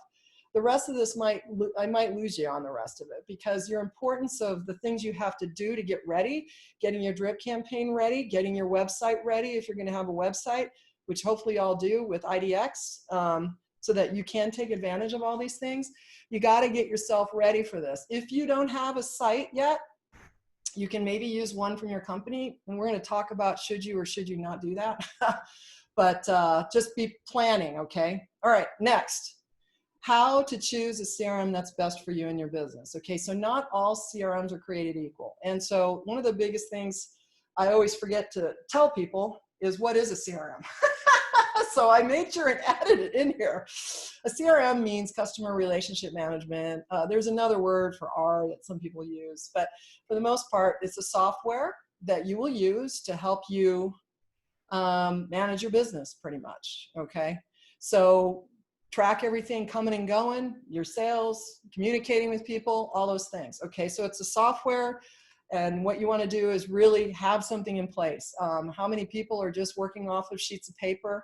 the rest of this I might lose you on the rest of it, because your importance of the things you have to do to get ready, getting your drip campaign ready, getting your website ready if you're going to have a website, which hopefully y'all do with IDX, so that you can take advantage of all these things. You got to get yourself ready for this. If you don't have a site yet, you can maybe use one from your company, and we're going to talk about should you or should you not do that. But just be planning, okay? All right, next. How to choose a CRM that's best for you and your business. Okay, so not all CRMs are created equal. And so one of the biggest things I always forget to tell people is, what is a CRM? So I made sure and added it in here. A CRM means customer relationship management. There's another word for R that some people use, but for the most part, it's a software that you will use to help you manage your business pretty much, okay? So track everything coming and going, your sales, communicating with people, all those things, okay? So it's a software, and what you want to do is really have something in place. How many people are just working off of sheets of paper?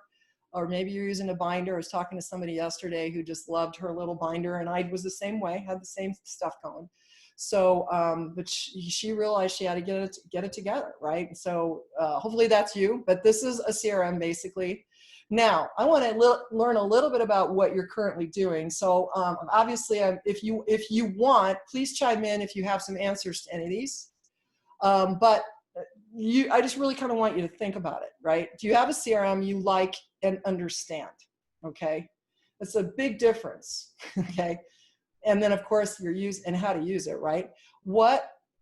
Or maybe you're using a binder. I was talking to somebody yesterday who just loved her little binder, and I was the same way, had the same stuff going. So, but she realized she had to get it together, right? So hopefully that's you, but this is a CRM basically. Now, I want to learn a little bit about what you're currently doing. So obviously, if you want, please chime in if you have some answers to any of these. But I just really kind of want you to think about it, right? Do you have a CRM you like and understand? Okay, that's a big difference. Okay, and then of course and how to use it, right?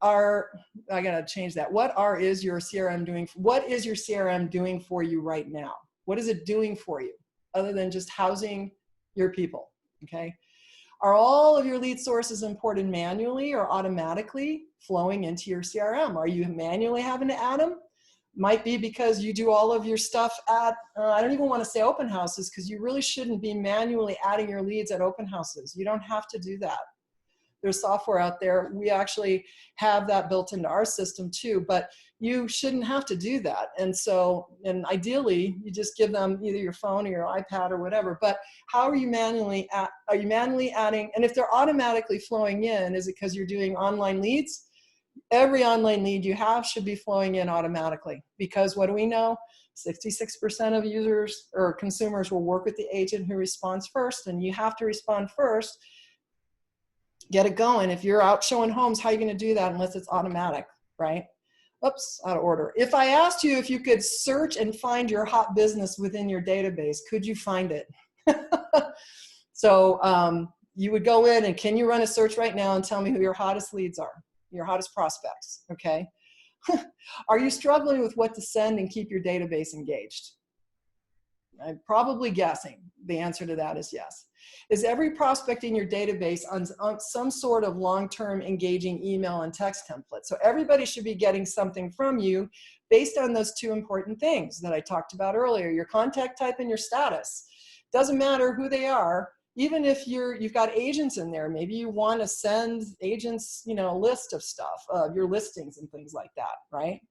I gotta change that. What is your CRM doing? What is your CRM doing for you right now? What is it doing for you other than just housing your people? Okay. Are all of your lead sources imported manually or automatically flowing into your CRM? Are you manually having to add them? Might be because you do all of your stuff at, I don't even want to say open houses, because you really shouldn't be manually adding your leads at open houses. You don't have to do that. There's software out there. We actually have that built into our system too, but you shouldn't have to do that. And ideally you just give them either your phone or your iPad or whatever, but how are you manually adding? And if they're automatically flowing in, is it because you're doing online leads? Every online lead you have should be flowing in automatically, because what do we know? 66% of users or consumers will work with the agent who responds first, and you have to respond first. Get it going. If you're out showing homes, how are you going to do that unless it's automatic, right? Oops, out of order. If I asked you if you could search and find your hot business within your database, could you find it? So you would go in and can you run a search right now and tell me who your hottest leads are, your hottest prospects, okay? Are you struggling with what to send and keep your database engaged? I'm probably guessing the answer to that is yes. Is every prospect in your database on some sort of long-term engaging email and text template? So everybody should be getting something from you based on those two important things that I talked about earlier, your contact type and your status. Doesn't matter who they are, even if you've got agents in there, maybe you want to send agents, a list of stuff, your listings and things like that, right?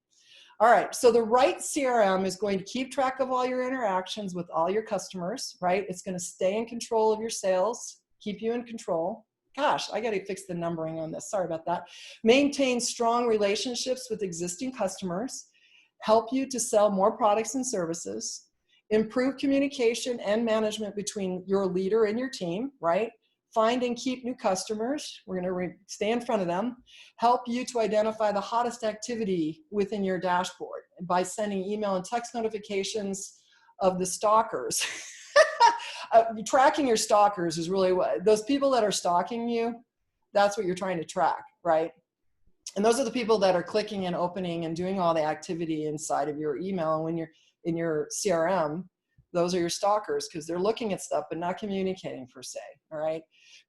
All right, so the right CRM is going to keep track of all your interactions with all your customers, right? It's going to stay in control of your sales, keep you in control. Gosh, I got to fix the numbering on this. Sorry about that. Maintain strong relationships with existing customers, help you to sell more products and services, improve communication and management between your leader and your team, right? Find and keep new customers. We're going to stay in front of them. Help you to identify the hottest activity within your dashboard by sending email and text notifications of the stalkers. Tracking your stalkers is really what, those people that are stalking you, that's what you're trying to track, right? And those are the people that are clicking and opening and doing all the activity inside of your email. And when you're in your CRM, those are your stalkers because they're looking at stuff but not communicating per se, all right?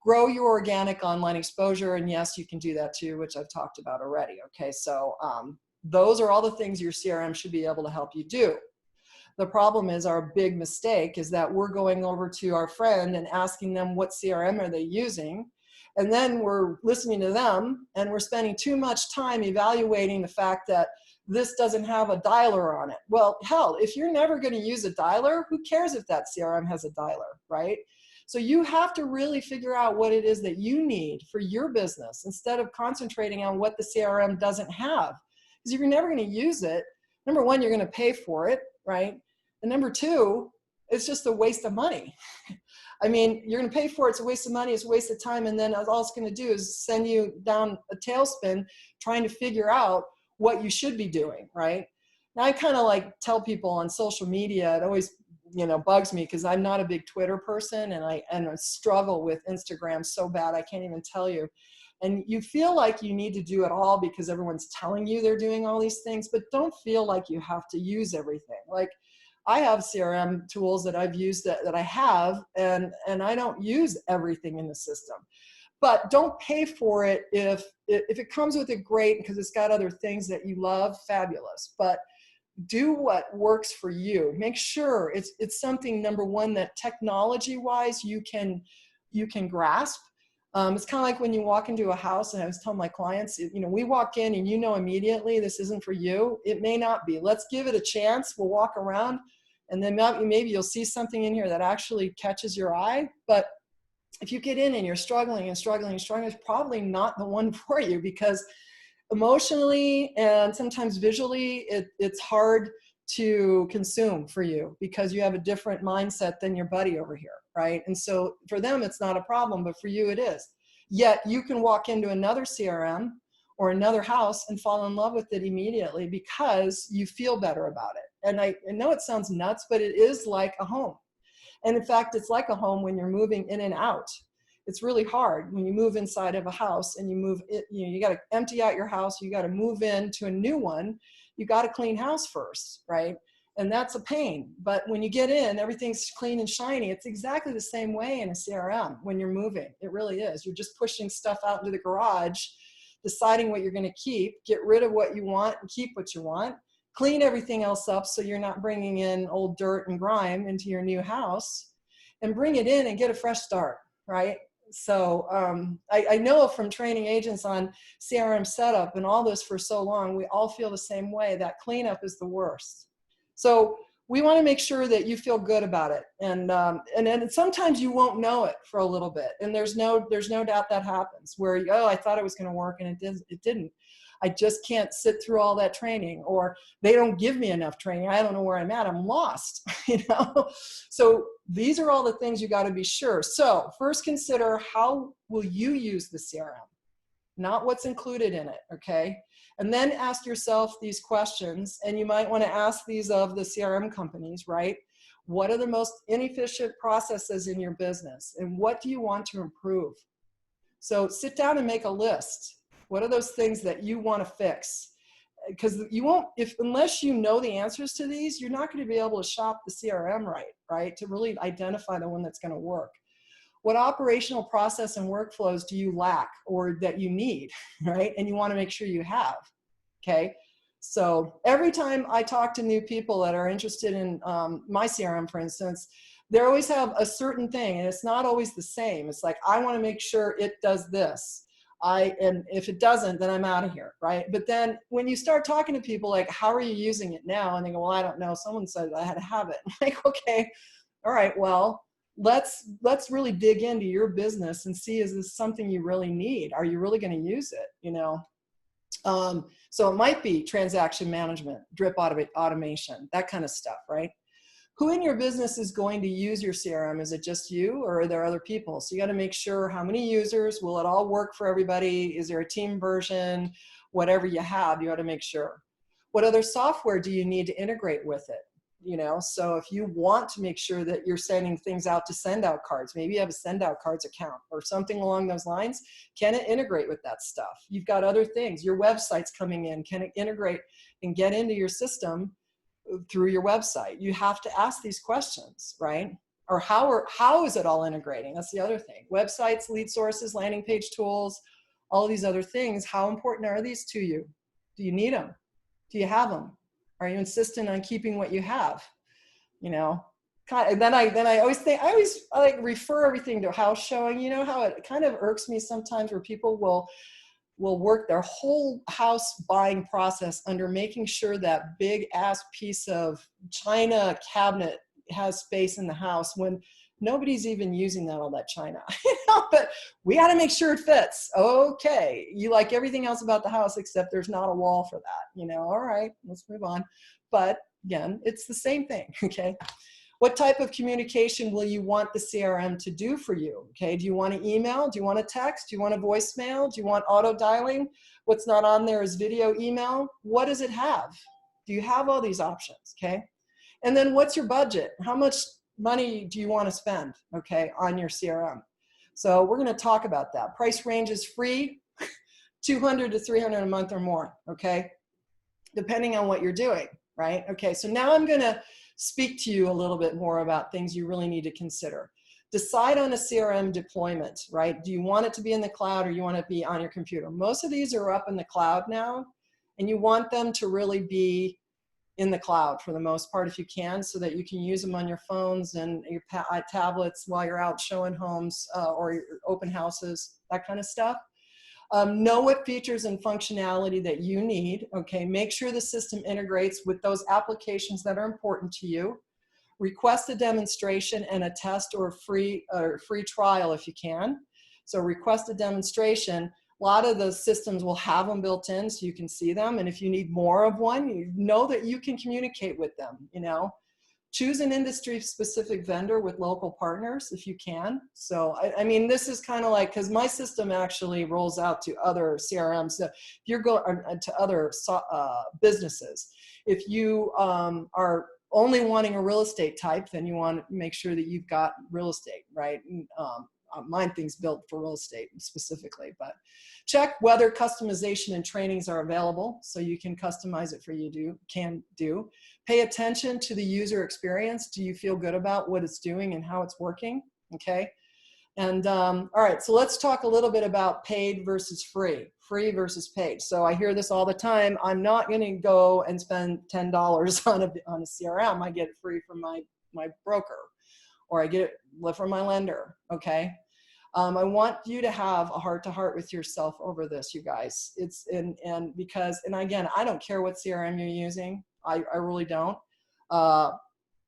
Grow your organic online exposure, and yes, you can do that too, which I've talked about already, okay? So those are all the things your CRM should be able to help you do. The problem is our big mistake is that we're going over to our friend and asking them what CRM are they using, and then we're listening to them and we're spending too much time evaluating the fact that this doesn't have a dialer on it. Well, hell, if you're never going to use a dialer, who cares if that CRM has a dialer, right? So you have to really figure out what it is that you need for your business instead of concentrating on what the CRM doesn't have. Because if you're never going to use it, number one, you're going to pay for it, right? And number two, it's just a waste of money. I mean, you're going to pay for it. It's a waste of money. It's a waste of time. And then all it's going to do is send you down a tailspin trying to figure out what you should be doing, right? Now, I kind of like tell people on social media, it always, bugs me because I'm not a big Twitter person and I struggle with Instagram so bad, I can't even tell you. And you feel like you need to do it all because everyone's telling you they're doing all these things, but don't feel like you have to use everything. Like, I have CRM tools that I've used that I have, and I don't use everything in the system. But don't pay for it if it comes with it, great, because it's got other things that you love, fabulous. But do what works for you. Make sure it's something, number one, that technology-wise you can grasp. It's kind of like when you walk into a house, and I was telling my clients, we walk in and immediately this isn't for you. It may not be. Let's give it a chance. We'll walk around, and then maybe you'll see something in here that actually catches your eye. But if you get in and you're struggling, it's probably not the one for you, because emotionally and sometimes visually, it's hard to consume for you because you have a different mindset than your buddy over here, right? And so for them, it's not a problem, but for you, it is. Yet you can walk into another CRM or another house and fall in love with it immediately because you feel better about it. And I know it sounds nuts, but it is like a home. And in fact, it's like a home when you're moving in and out. It's really hard when you move inside of a house and you got to empty out your house. You got to move into a new one. You got to clean house first, right? And that's a pain. But when you get in, everything's clean and shiny. It's exactly the same way in a CRM when you're moving. It really is. You're just pushing stuff out into the garage, deciding what you're going to keep, get rid of what you want and keep what you want, clean everything else up so you're not bringing in old dirt and grime into your new house, and bring it in and get a fresh start, right? So I know from training agents on CRM setup and all this for so long, we all feel the same way. That cleanup is the worst. So we want to make sure that you feel good about it. And then sometimes you won't know it for a little bit. And there's no doubt that happens where, I thought it was going to work and it didn't. I just can't sit through all that training, or they don't give me enough training. I don't know where I'm at. I'm lost, So these are all the things you got to be sure. So first consider, how will you use the CRM? Not what's included in it, okay? And then ask yourself these questions, and you might want to ask these of the CRM companies, right? What are the most inefficient processes in your business, and what do you want to improve? So sit down and make a list. What are those things that you want to fix? Because you won't, unless you know the answers to these, you're not going to be able to shop the CRM right? To really identify the one that's going to work. What operational process and workflows do you lack or that you need, right? And you want to make sure you have, okay? So every time I talk to new people that are interested in my CRM, for instance, they always have a certain thing, and it's not always the same. It's like, I want to make sure it does this. And if it doesn't, then I'm out of here, right? But then when you start talking to people like, how are you using it now? And they go, well, I don't know. Someone said I had to have it. I'm like, okay, all right, well, let's really dig into your business and see, is this something you really need? Are you really going to use it? So it might be transaction management, drip automation, that kind of stuff, right? Who in your business is going to use your CRM? Is it just you, or are there other people? So you got to make sure, how many users, will it all work for everybody? Is there a team version? Whatever you have, you got to make sure. What other software do you need to integrate with it? So if you want to make sure that you're sending things out to send out cards, maybe you have a send out cards account or something along those lines. Can it integrate with that stuff? You've got other things. Your website's coming in. Can it integrate and get into your system through your website? You have to ask these questions, right? Or how is it all integrating? That's the other thing. Websites, lead sources, landing page tools, all of these other things. How important are these to you? Do you need them? Do you have them? Are you insistent on keeping what you have? And then I always think, I like refer everything to house showing. You know how it kind of irks me sometimes where people will work their whole house buying process under making sure that big ass piece of china cabinet has space in the house when nobody's even using all that china. But we got to make sure it fits. Okay, you like everything else about the house except there's not a wall for that. All right, let's move on. But again, it's the same thing. Okay. What type of communication will you want the CRM to do for you? Okay, do you want to email? Do you want to text? Do you want a voicemail? Do you want auto dialing? What's not on there is video email. What does it have? Do you have all these options? Okay, and then what's your budget? How much money do you want to spend, okay, on your CRM? So we're going to talk about that. Price range is free, $200 to $300 a month or more, okay, depending on what you're doing, right? Okay, so now I'm going to speak to you a little bit more about things you really need to consider. Decide on a CRM deployment, right? Do you want it to be in the cloud or you want it to be on your computer? Most of these are up in the cloud now, and you want them to really be in the cloud for the most part if you can, so that you can use them on your phones and your tablets while you're out showing homes or your open houses, that kind of stuff. Know what features and functionality that you need, okay? Make sure the system integrates with those applications that are important to you. Request a demonstration and a test or free trial if you can. So request a demonstration. A lot of the systems will have them built in so you can see them. And if you need more of one, you know that you can communicate with them, you know. Choose an industry-specific vendor with local partners if you can. So, I mean, this is kind of like, because my system actually rolls out to other CRMs. So if you're going to other businesses, if you are only wanting a real estate type, then you want to make sure that you've got real estate, right? Mine thing's built for real estate specifically, but check whether customization and trainings are available so you can customize it for you can do. Pay attention to the user experience. Do you feel good about what it's doing and how it's working? Okay. And all right, so let's talk a little bit about paid versus free versus paid. So I hear this all the time. I'm not going to go and spend $10 on a CRM. I get it free from my broker, or I get it from my lender. Okay. I want you to have a heart-to-heart with yourself over this, you guys. It's and again, I don't care what CRM you're using. I really don't.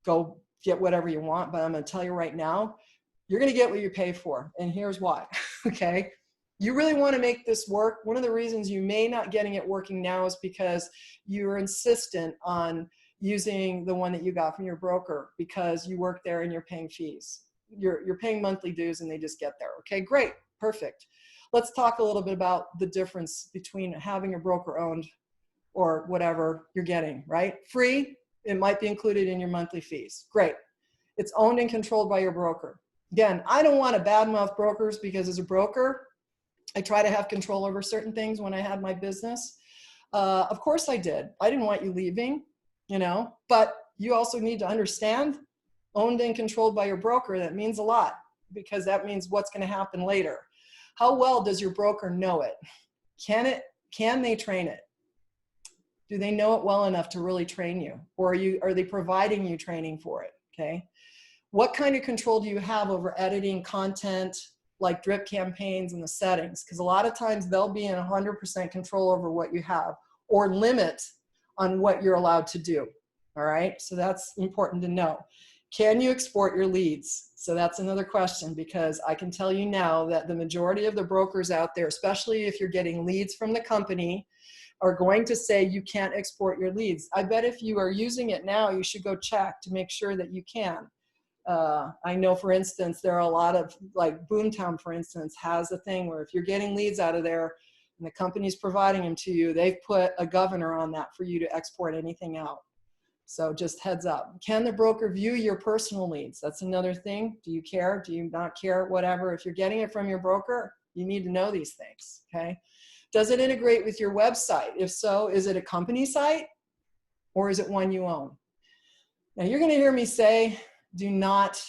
Go get whatever you want, but I'm going to tell you right now, you're going to get what you pay for. And here's why. Okay. You really want to make this work. One of the reasons you may not getting it working now is because you're insistent on using the one that you got from your broker because you work there and you're paying fees. You're paying monthly dues and they just get there. Okay, great, perfect. Let's talk a little bit about the difference between having a broker owned or whatever you're getting, right? Free, it might be included in your monthly fees. Great. It's owned and controlled by your broker. Again, I don't want to badmouth brokers because as a broker, I try to have control over certain things when I had my business. Of course I did. I didn't want you leaving, you know, but you also need to understand, owned and controlled by your broker, that means a lot because that means what's going to happen later. How well does your broker know it? Can they train it? Do they know it well enough to really train you? Or are they providing you training for it? Okay. What kind of control do you have over editing content like drip campaigns and the settings? Because a lot of times they'll be in 100% control over what you have or limit on what you're allowed to do. All right. So that's important to know. Can you export your leads? So that's another question, because I can tell you now that the majority of the brokers out there, especially if you're getting leads from the company, are going to say you can't export your leads. I bet if you are using it now, you should go check to make sure that you can. I know, for instance, there are a lot of, like Boomtown, for instance, has a thing where if you're getting leads out of there and the company's providing them to you, they've put a governor on that for you to export anything out. So just heads up. Can the broker view your personal leads? That's another thing. Do you care? Do you not care? Whatever. If you're getting it from your broker, you need to know these things, okay? Does it integrate with your website? If so, is it a company site or is it one you own? Now you're going to hear me say, do not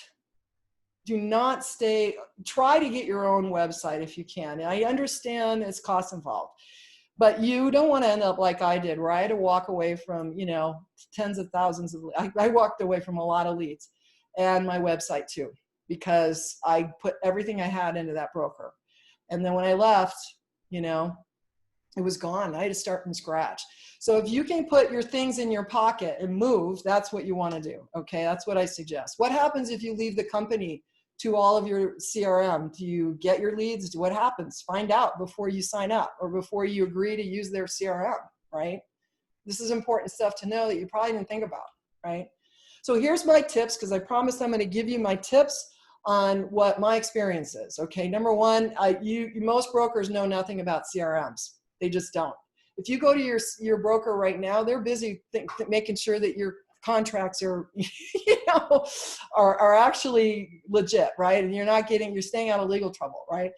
try to get your own website if you can. I understand it's cost involved, but you don't want to end up like I did, where I had to walk away from, you know, tens of thousands of, I walked away from a lot of leads and my website too, because I put everything I had into that broker. And then when I left, you know, it was gone. I had to start from scratch. So if you can put your things in your pocket and move, that's what you want to do. Okay, that's what I suggest. What happens if you leave the company to all of your CRM? Do you get your leads? What happens? Find out before you sign up or before you agree to use their CRM, right? This is important stuff to know that you probably didn't think about, right? So here's my tips, because I promised I'm going to give you my tips on what my experience is. Okay, number one, most brokers know nothing about CRMs. They just don't. If you go to your broker right now, they're busy making sure that your contracts are, you know, are actually legit, right? And you're staying out of legal trouble, right?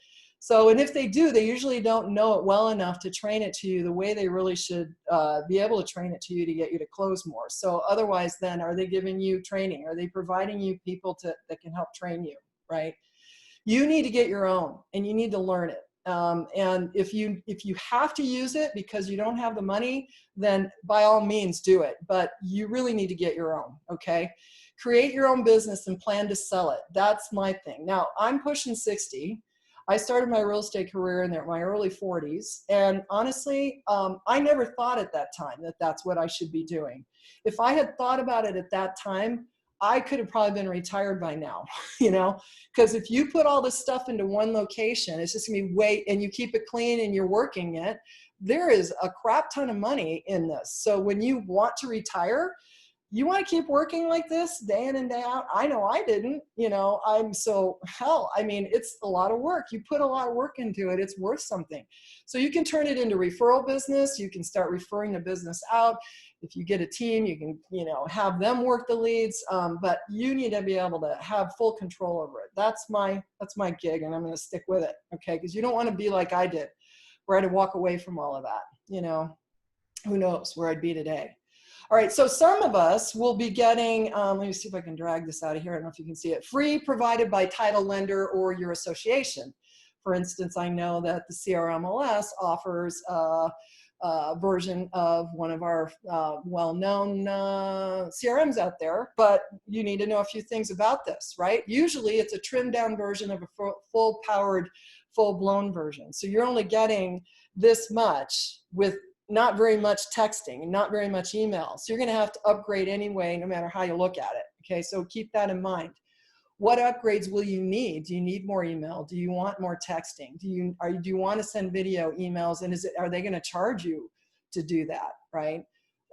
So, and if they do, they usually don't know it well enough to train it to you the way they really should be able to train it to you to get you to close more. So otherwise then, are they giving you training? Are they providing you people that can help train you, right? You need to get your own, and you need to learn it. And if you have to use it because you don't have the money, then by all means do it. But you really need to get your own, okay? Create your own business and plan to sell it. That's my thing. Now, I'm pushing 60. I started my real estate career in my early 40s. And honestly, I never thought at that time that that's what I should be doing. If I had thought about it at that time, I could have probably been retired by now, you know, because if you put all this stuff into one location, it's just gonna be and you keep it clean and you're working it, there is a crap ton of money in this. So when you want to retire, you want to keep working like this day in and day out. I know I didn't, you know, it's a lot of work. You put a lot of work into it. It's worth something. So you can turn it into referral business. You can start referring the business out. If you get a team, you can, you know, have them work the leads. But you need to be able to have full control over it. That's my gig, and I'm going to stick with it. Okay. Because you don't want to be like I did, where I had to walk away from all of that. You know, who knows where I'd be today. All right, so some of us will be getting, let me see if I can drag this out of here. I don't know if you can see it. Free provided by title lender or your association. For instance, I know that the CRMLS offers a version of one of our well-known CRMs out there, but you need to know a few things about this, right? Usually it's a trimmed down version of a full-powered, full-blown version. So you're only getting this much with not very much texting, not very much email. So you're going to have to upgrade anyway, no matter how you look at it. Okay, so keep that in mind. What upgrades will you need? Do you need more email? Do you want more texting? Do you want to send video emails? And are they going to charge you to do that, right?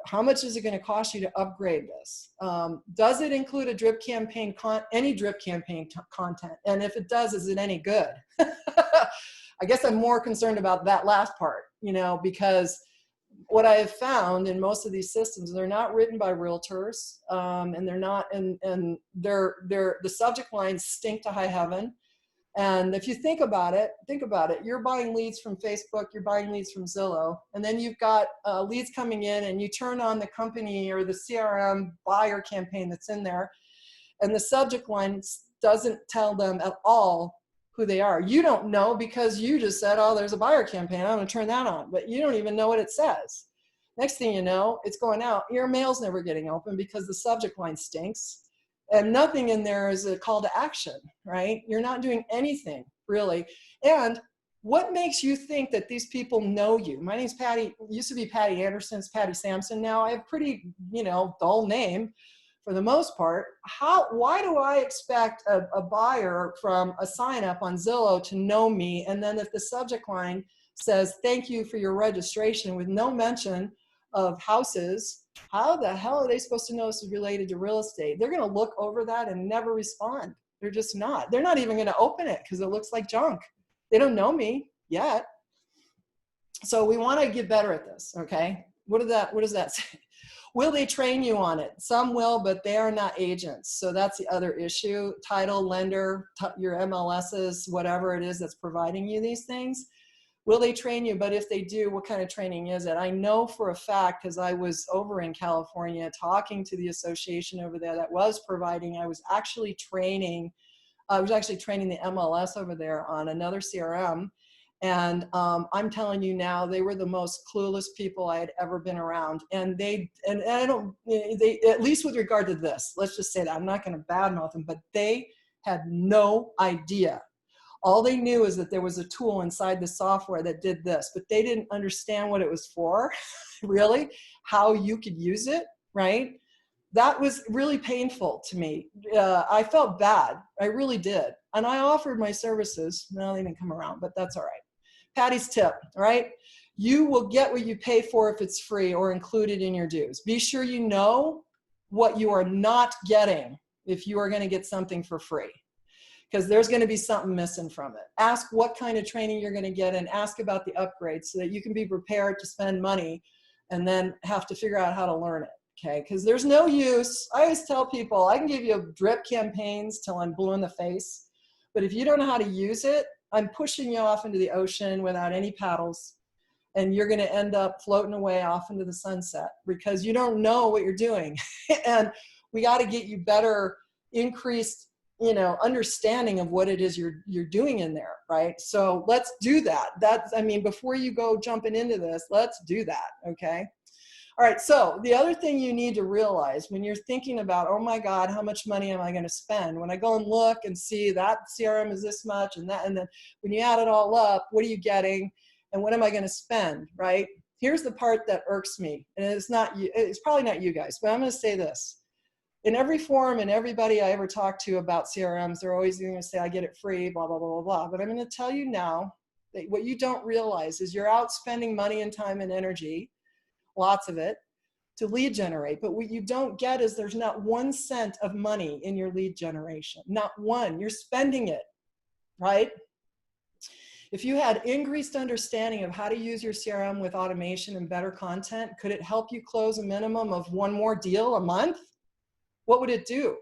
How much is it going to cost you to upgrade this? Does it include a drip campaign, any drip campaign content? And if it does, is it any good? I guess I'm more concerned about that last part, you know, because what I have found in most of these systems, they're not written by realtors, and they're not, and the subject lines stink to high heaven. And if you think about it, you're buying leads from Facebook, you're buying leads from Zillow, and then you've got leads coming in, and you turn on the company or the CRM buyer campaign that's in there, and the subject line doesn't tell them at all who they are. You don't know because you just said, oh, there's a buyer campaign, I'm going to turn that on, but you don't even know what it says. Next thing you know, it's going out. Your mail's never getting open because the subject line stinks, and nothing in there is a call to action, right? You're not doing anything really. And what makes you think that these people know you? My name's Patti, used to be Patti Anderson, it's Patti Sampson now. I have a pretty, you know, dull name for the most part. Why do I expect a buyer from a sign up on Zillow to know me? And then if the subject line says, thank you for your registration with no mention of houses, how the hell are they supposed to know this is related to real estate? They're going to look over that and never respond. They're just not. They're not even going to open it because it looks like junk. They don't know me yet. So we want to get better at this. Okay. What does that say? Will they train you on it? Some will, but they are not agents. So that's the other issue. Title, lender, your MLSs, whatever it is that's providing you these things. Will they train you? But if they do, what kind of training is it? I know for a fact, because I was over in California talking to the association over there that was providing, I was actually training the MLS over there on another CRM. And I'm telling you now, they were the most clueless people I had ever been around. And they, at least with regard to this, let's just say that, I'm not going to badmouth them, but they had no idea. All they knew is that there was a tool inside the software that did this, but they didn't understand what it was for, really, how you could use it, right? That was really painful to me. I felt bad. I really did. And I offered my services. No, they didn't come around, but that's all right. Patty's tip, all right? You will get what you pay for if it's free or included in your dues. Be sure you know what you are not getting if you are going to get something for free, because there's going to be something missing from it. Ask what kind of training you're going to get and ask about the upgrades so that you can be prepared to spend money and then have to figure out how to learn it, okay? Because there's no use. I always tell people, I can give you drip campaigns till I'm blue in the face, but if you don't know how to use it, I'm pushing you off into the ocean without any paddles, and you're going to end up floating away off into the sunset because you don't know what you're doing. And we got to get you better, increased, understanding of what it is you're doing in there, right? So let's do that. Before you go jumping into this, let's do that, okay? All right, so the other thing you need to realize when you're thinking about, oh my God, how much money am I going to spend? When I go and look and see that CRM is this much and that, and then when you add it all up, what are you getting? And what am I going to spend, right? Here's the part that irks me, and it's probably not you guys, but I'm going to say this. In every forum and everybody I ever talk to about CRMs, they're always going to say, I get it free, blah, blah, blah, blah, blah. But I'm going to tell you now that what you don't realize is you're out spending money and time and energy, lots of it, to lead generate. But what you don't get is there's not 1 cent of money in your lead generation. Not one. You're spending it, right? If you had increased understanding of how to use your CRM with automation and better content, could it help you close a minimum of 1 more deal a month? What would it do?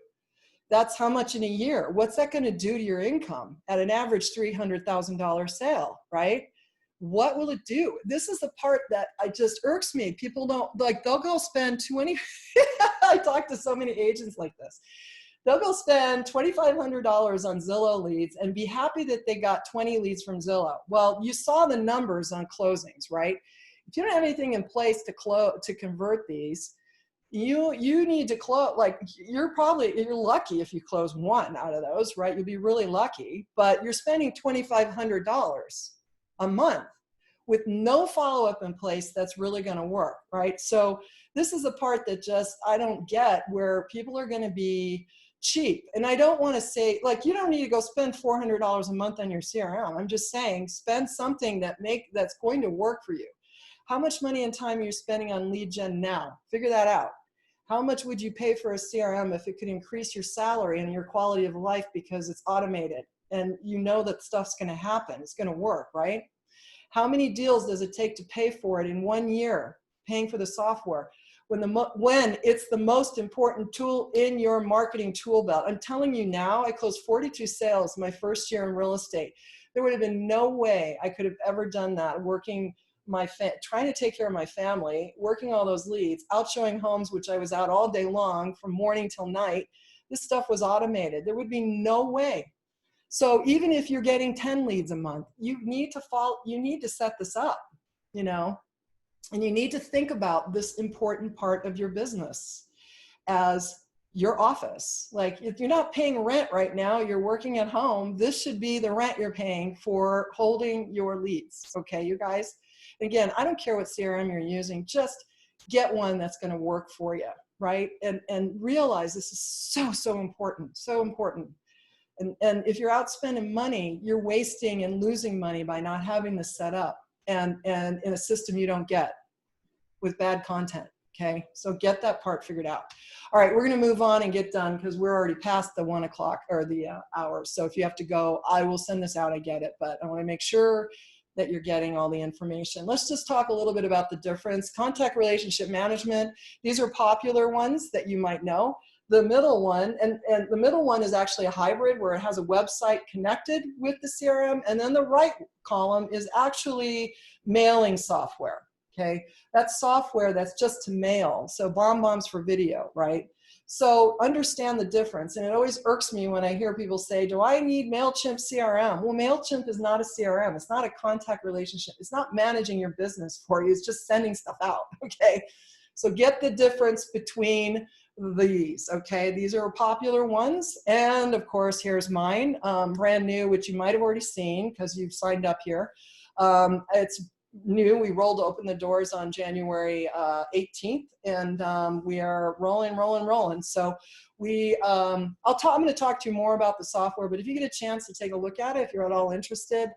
That's how much in a year. What's that going to do to your income at an average $300,000 sale, right? What will it do? This is the part that just irks me. People don't, they'll go spend 20, I talk to so many agents like this. They'll go spend $2,500 on Zillow leads and be happy that they got 20 leads from Zillow. Well, you saw the numbers on closings, right? If you don't have anything in place to convert these, you need to close, you're lucky if you close 1 out of those, right? You'll be really lucky, but you're spending $2,500 a month with no follow-up in place that's really going to work, right? So this is the part that I don't get, where people are going to be cheap. And I don't want to say, you don't need to go spend $400 a month on your CRM. I'm just saying, spend something that's going to work for you. How much money and time are you spending on lead gen now? Figure that out. How much would you pay for a CRM if it could increase your salary and your quality of life because it's automated and you know that stuff's going to happen? It's going to work, right? How many deals does it take to pay for it in 1 year, paying for the software, when it's the most important tool in your marketing tool belt? I'm telling you now, I closed 42 sales my first year in real estate. There would have been no way I could have ever done that trying to take care of my family, working all those leads, out showing homes, which I was out all day long from morning till night. This stuff was automated. There would be no way. So even if you're getting 10 leads a month, you need to set this up, and you need to think about this important part of your business as your office. If you're not paying rent right now, you're working at home, this should be the rent you're paying for holding your leads. Okay, you guys? Again, I don't care what CRM you're using, just get one that's going to work for you, right? And realize this is so important, so important. And if you're out spending money, you're wasting and losing money by not having this set up and in a system you don't get with bad content, okay? So get that part figured out. All right, we're going to move on and get done because we're already past the 1 o'clock or the hour. So if you have to go, I will send this out, I get it, but I want to make sure that you're getting all the information. Let's just talk a little bit about the difference. Contact relationship management, these are popular ones that you might know. The middle one, and the middle one is actually a hybrid where it has a website connected with the CRM, and then the right column is actually mailing software, okay? That's software that's just to mail, so bombs for video, right? So understand the difference, and it always irks me when I hear people say, do I need MailChimp CRM? Well, MailChimp is not a CRM. It's not a contact relationship. It's not managing your business for you. It's just sending stuff out, okay? So get the difference between these, okay? These are popular ones. And of course, here's mine, brand new, which you might have already seen because you've signed up here. It's new. We rolled open the doors on January 18th, and we are rolling. So I'm going to talk to you more about the software, but if you get a chance to take a look at it, if you're at all interested,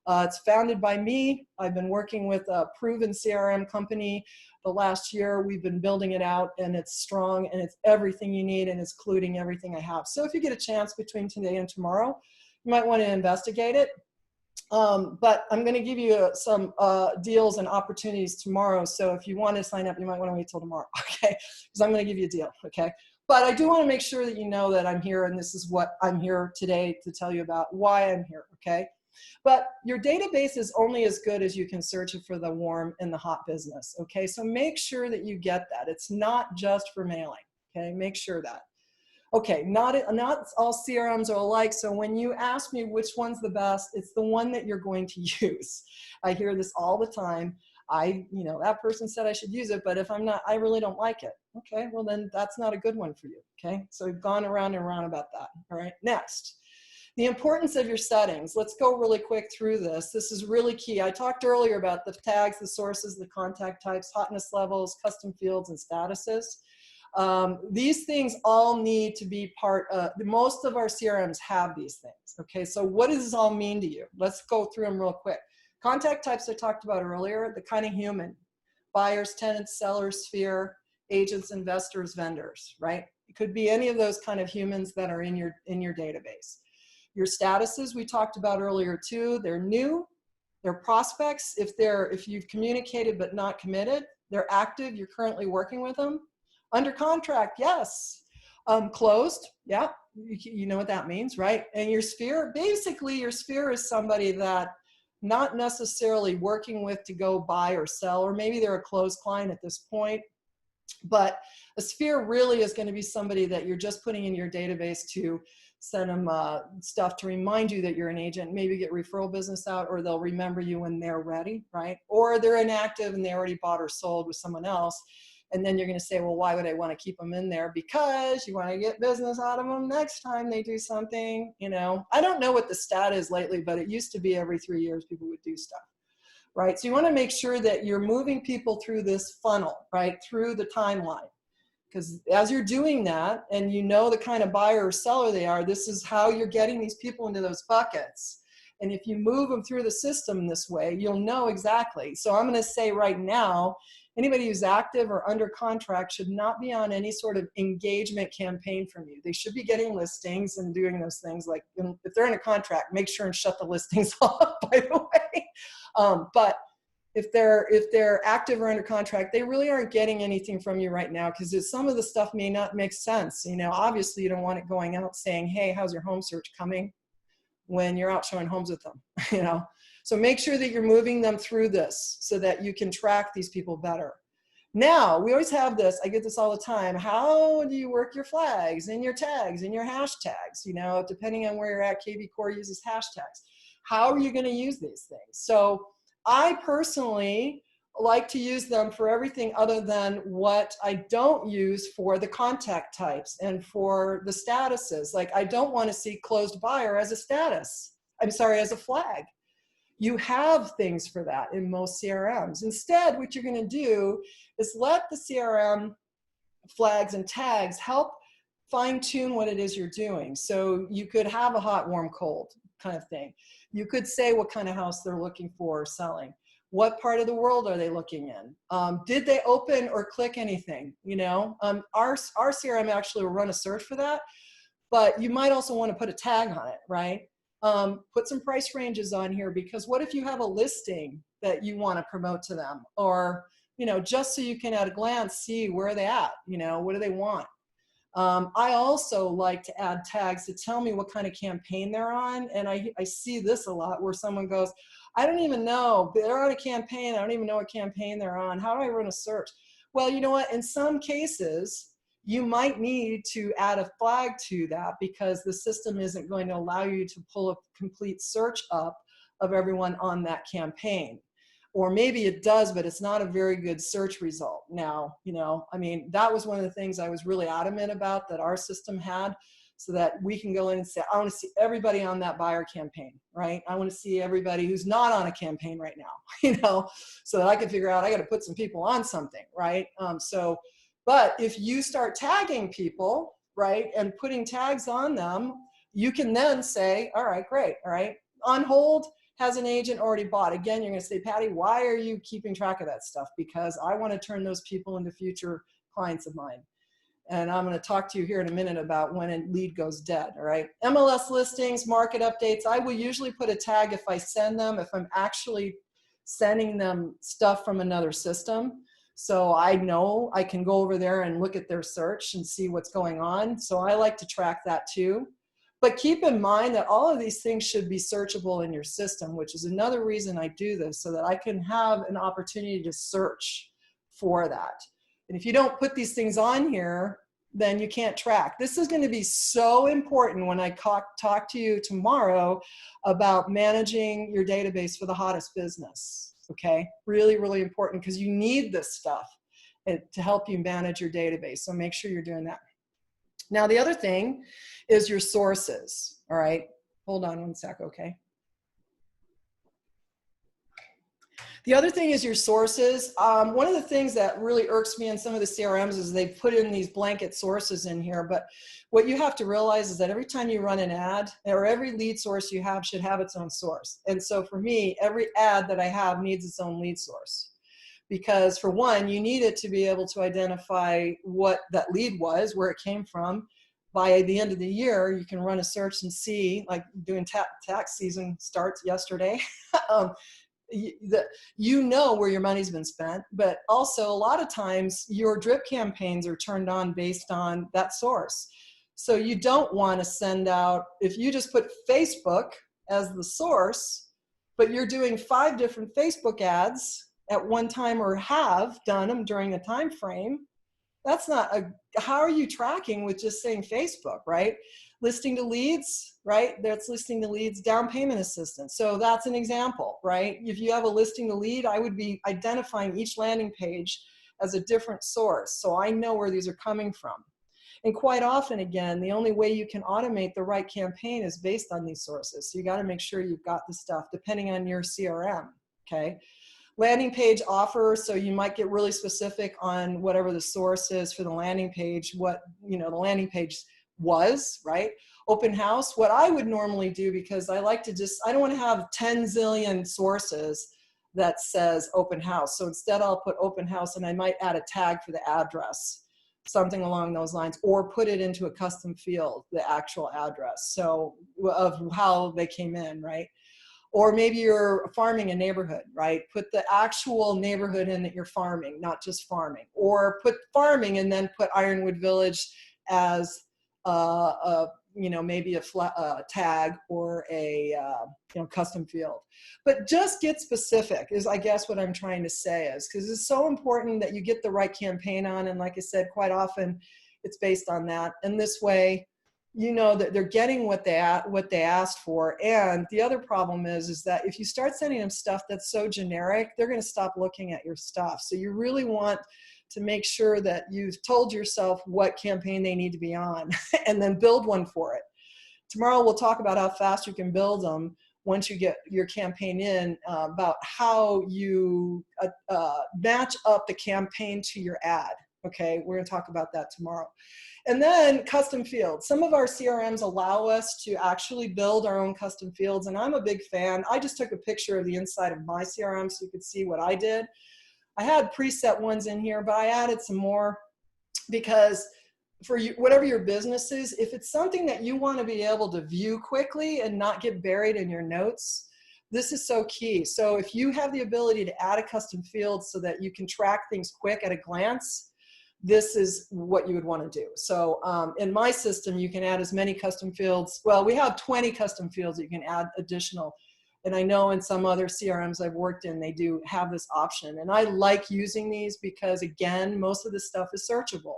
it's founded by me. I've been working with a proven CRM company the last year. We've been building it out, and it's strong, and it's everything you need, and it's including everything I have. So if you get a chance between today and tomorrow, you might want to investigate it. But I'm going to give you some deals and opportunities tomorrow. So if you want to sign up, you might want to wait till tomorrow, okay? Because I'm going to give you a deal, okay? But I do want to make sure that you know that I'm here, and this is what I'm here today to tell you about, why I'm here, okay? But your database is only as good as you can search it for the warm and the hot business, okay? So make sure that you get that. It's not just for mailing, okay? Make sure that. Okay, not all CRMs are alike, so when you ask me which one's the best, it's the one that you're going to use. I hear this all the time. That person said I should use it, but if I'm not, I really don't like it. Okay, well then that's not a good one for you, okay? So we've gone around and around about that, all right? Next, the importance of your settings. Let's go really quick through this. This is really key. I talked earlier about the tags, the sources, the contact types, hotness levels, custom fields, and statuses. These things all need to be part of, most of our CRMs have these things, okay? So what does this all mean to you? Let's go through them real quick. Contact types I talked about earlier, the kind of human, buyers, tenants, sellers, sphere, agents, investors, vendors, right? It could be any of those kind of humans that are in your database. Your statuses we talked about earlier too, they're new, they're prospects, if you've communicated but not committed, they're active, you're currently working with them. Under contract, yes. Closed, yeah, you know what that means, right? And your sphere, basically your sphere is somebody that not necessarily working with to go buy or sell, or maybe they're a closed client at this point, but a sphere really is going to be somebody that you're just putting in your database to send them stuff to remind you that you're an agent, maybe get referral business out, or they'll remember you when they're ready, right? Or they're inactive and they already bought or sold with someone else. And then you're going to say, well, why would I want to keep them in there? Because you want to get business out of them next time they do something, you know. I don't know what the stat is lately, but it used to be every 3 years people would do stuff, right? So you want to make sure that you're moving people through this funnel, right, through the timeline. Because as you're doing that and you know the kind of buyer or seller they are, this is how you're getting these people into those buckets. And if you move them through the system this way, you'll know exactly. So I'm going to say right now, anybody who's active or under contract should not be on any sort of engagement campaign from you. They should be getting listings and doing those things. Like if they're in a contract, make sure and shut the listings off, by the way. But if they're active or under contract, they really aren't getting anything from you right now, because some of the stuff may not make sense. You know, obviously you don't want it going out saying, hey, how's your home search coming, when you're out showing homes with them, you know? So make sure that you're moving them through this so that you can track these people better. Now, we always have this, I get this all the time. How do you work your flags and your tags and your hashtags? You know, depending on where you're at, KV Core uses hashtags. How are you going to use these things? So I personally like to use them for everything other than what I don't use for the contact types and for the statuses. Like I don't want to see closed buyer as a status. I'm sorry, as a flag. You have things for that in most CRMs. Instead, what you're going to do is let the CRM flags and tags help fine tune what it is you're doing. So you could have a hot, warm, cold kind of thing. You could say what kind of house they're looking for or selling. What part of the world are they looking in? Did they open or click anything? You know, our CRM actually will run a search for that, but you might also want to put a tag on it, right? Put some price ranges on here, because what if you have a listing that you want to promote to them, or, you know, just so you can at a glance see where they're at, you know, what do they want? I also like to add tags to tell me what kind of campaign they're on. And I see this a lot where someone goes, I don't even know, they're on a campaign. I don't even know what campaign they're on. How do I run a search? Well, you know what, in some cases, you might need to add a flag to that, because the system isn't going to allow you to pull a complete search up of everyone on that campaign. Or maybe it does, but it's not a very good search result. Now, you know, I mean, that was one of the things I was really adamant about that our system had, so that we can go in and say, I want to see everybody on that buyer campaign, right? I want to see everybody who's not on a campaign right now, you know, so that I can figure out I got to put some people on something, right? But if you start tagging people, right, and putting tags on them, you can then say, all right, great, all right, on hold, has an agent already bought? Again, you're going to say, Patty, why are you keeping track of that stuff? Because I want to turn those people into future clients of mine. And I'm going to talk to you here in a minute about when a lead goes dead, all right? MLS listings, market updates. I will usually put a tag if I send them, if I'm actually sending them stuff from another system. So I know I can go over there and look at their search and see what's going on. So I like to track that too. But keep in mind that all of these things should be searchable in your system, which is another reason I do this, so that I can have an opportunity to search for that. And if you don't put these things on here, then you can't track. This is going to be so important when I talk to you tomorrow about managing your database for the hottest business. Okay, really, really important, because you need this stuff to help you manage your database. So make sure you're doing that. Now, the other thing is your sources. All right, hold on one sec, okay? The other thing is your sources. One of the things that really irks me in some of the CRMs is they put in these blanket sources in here, but what you have to realize is that every time you run an ad, or every lead source you have should have its own source. And so for me, every ad that I have needs its own lead source. Because for one, you need it to be able to identify what that lead was, where it came from. By the end of the year, you can run a search and see, like doing tax season starts yesterday. You know where your money's been spent, but also a lot of times your drip campaigns are turned on based on that source. So you don't want to send out, if you just put Facebook as the source, but you're doing 5 different Facebook ads at one time, or have done them during a time frame, that's not how are you tracking with just saying Facebook, right? Listing to leads, right? That's listing to leads, down payment assistance. So that's an example, right? If you have a listing to lead, I would be identifying each landing page as a different source, so I know where these are coming from. And quite often, again, the only way you can automate the right campaign is based on these sources. So you got to make sure you've got the stuff depending on your CRM, okay? Landing page offer, so you might get really specific on whatever the source is for the landing page, what the landing page was, right? Open house, what I would normally do, because I like to I don't want to have 10 zillion sources that says open house. So instead I'll put open house, and I might add a tag for the address, something along those lines, or put it into a custom field, the actual address, so of how they came in, right? Or maybe you're farming a neighborhood, right? Put the actual neighborhood in that you're farming, not just farming. Or put farming and then put Ironwood Village as maybe a tag or a custom field. But just get specific is, I guess, what I'm trying to say is, because it's so important that you get the right campaign on. And like I said, quite often it's based on that. And this way, you know that they're getting what they asked for. And the other problem is that if you start sending them stuff that's so generic, they're going to stop looking at your stuff. So you really want to make sure that you've told yourself what campaign they need to be on and then build one for it. Tomorrow we'll talk about how fast you can build them once you get your campaign in, about how you match up the campaign to your ad. Okay, we're going to talk about that tomorrow. And then custom fields. Some of our CRMs allow us to actually build our own custom fields, and I'm a big fan. I just took a picture of the inside of my CRM so you could see what I did. I had preset ones in here, but I added some more because for you, whatever your business is, if it's something that you want to be able to view quickly and not get buried in your notes, this is so key. So if you have the ability to add a custom field so that you can track things quick at a glance, this is what you would want to do. So in my system, you can add as many custom fields. Well, we have 20 custom fields that you can add additional. And I know in some other CRMs I've worked in, they do have this option. And I like using these because, again, most of this stuff is searchable.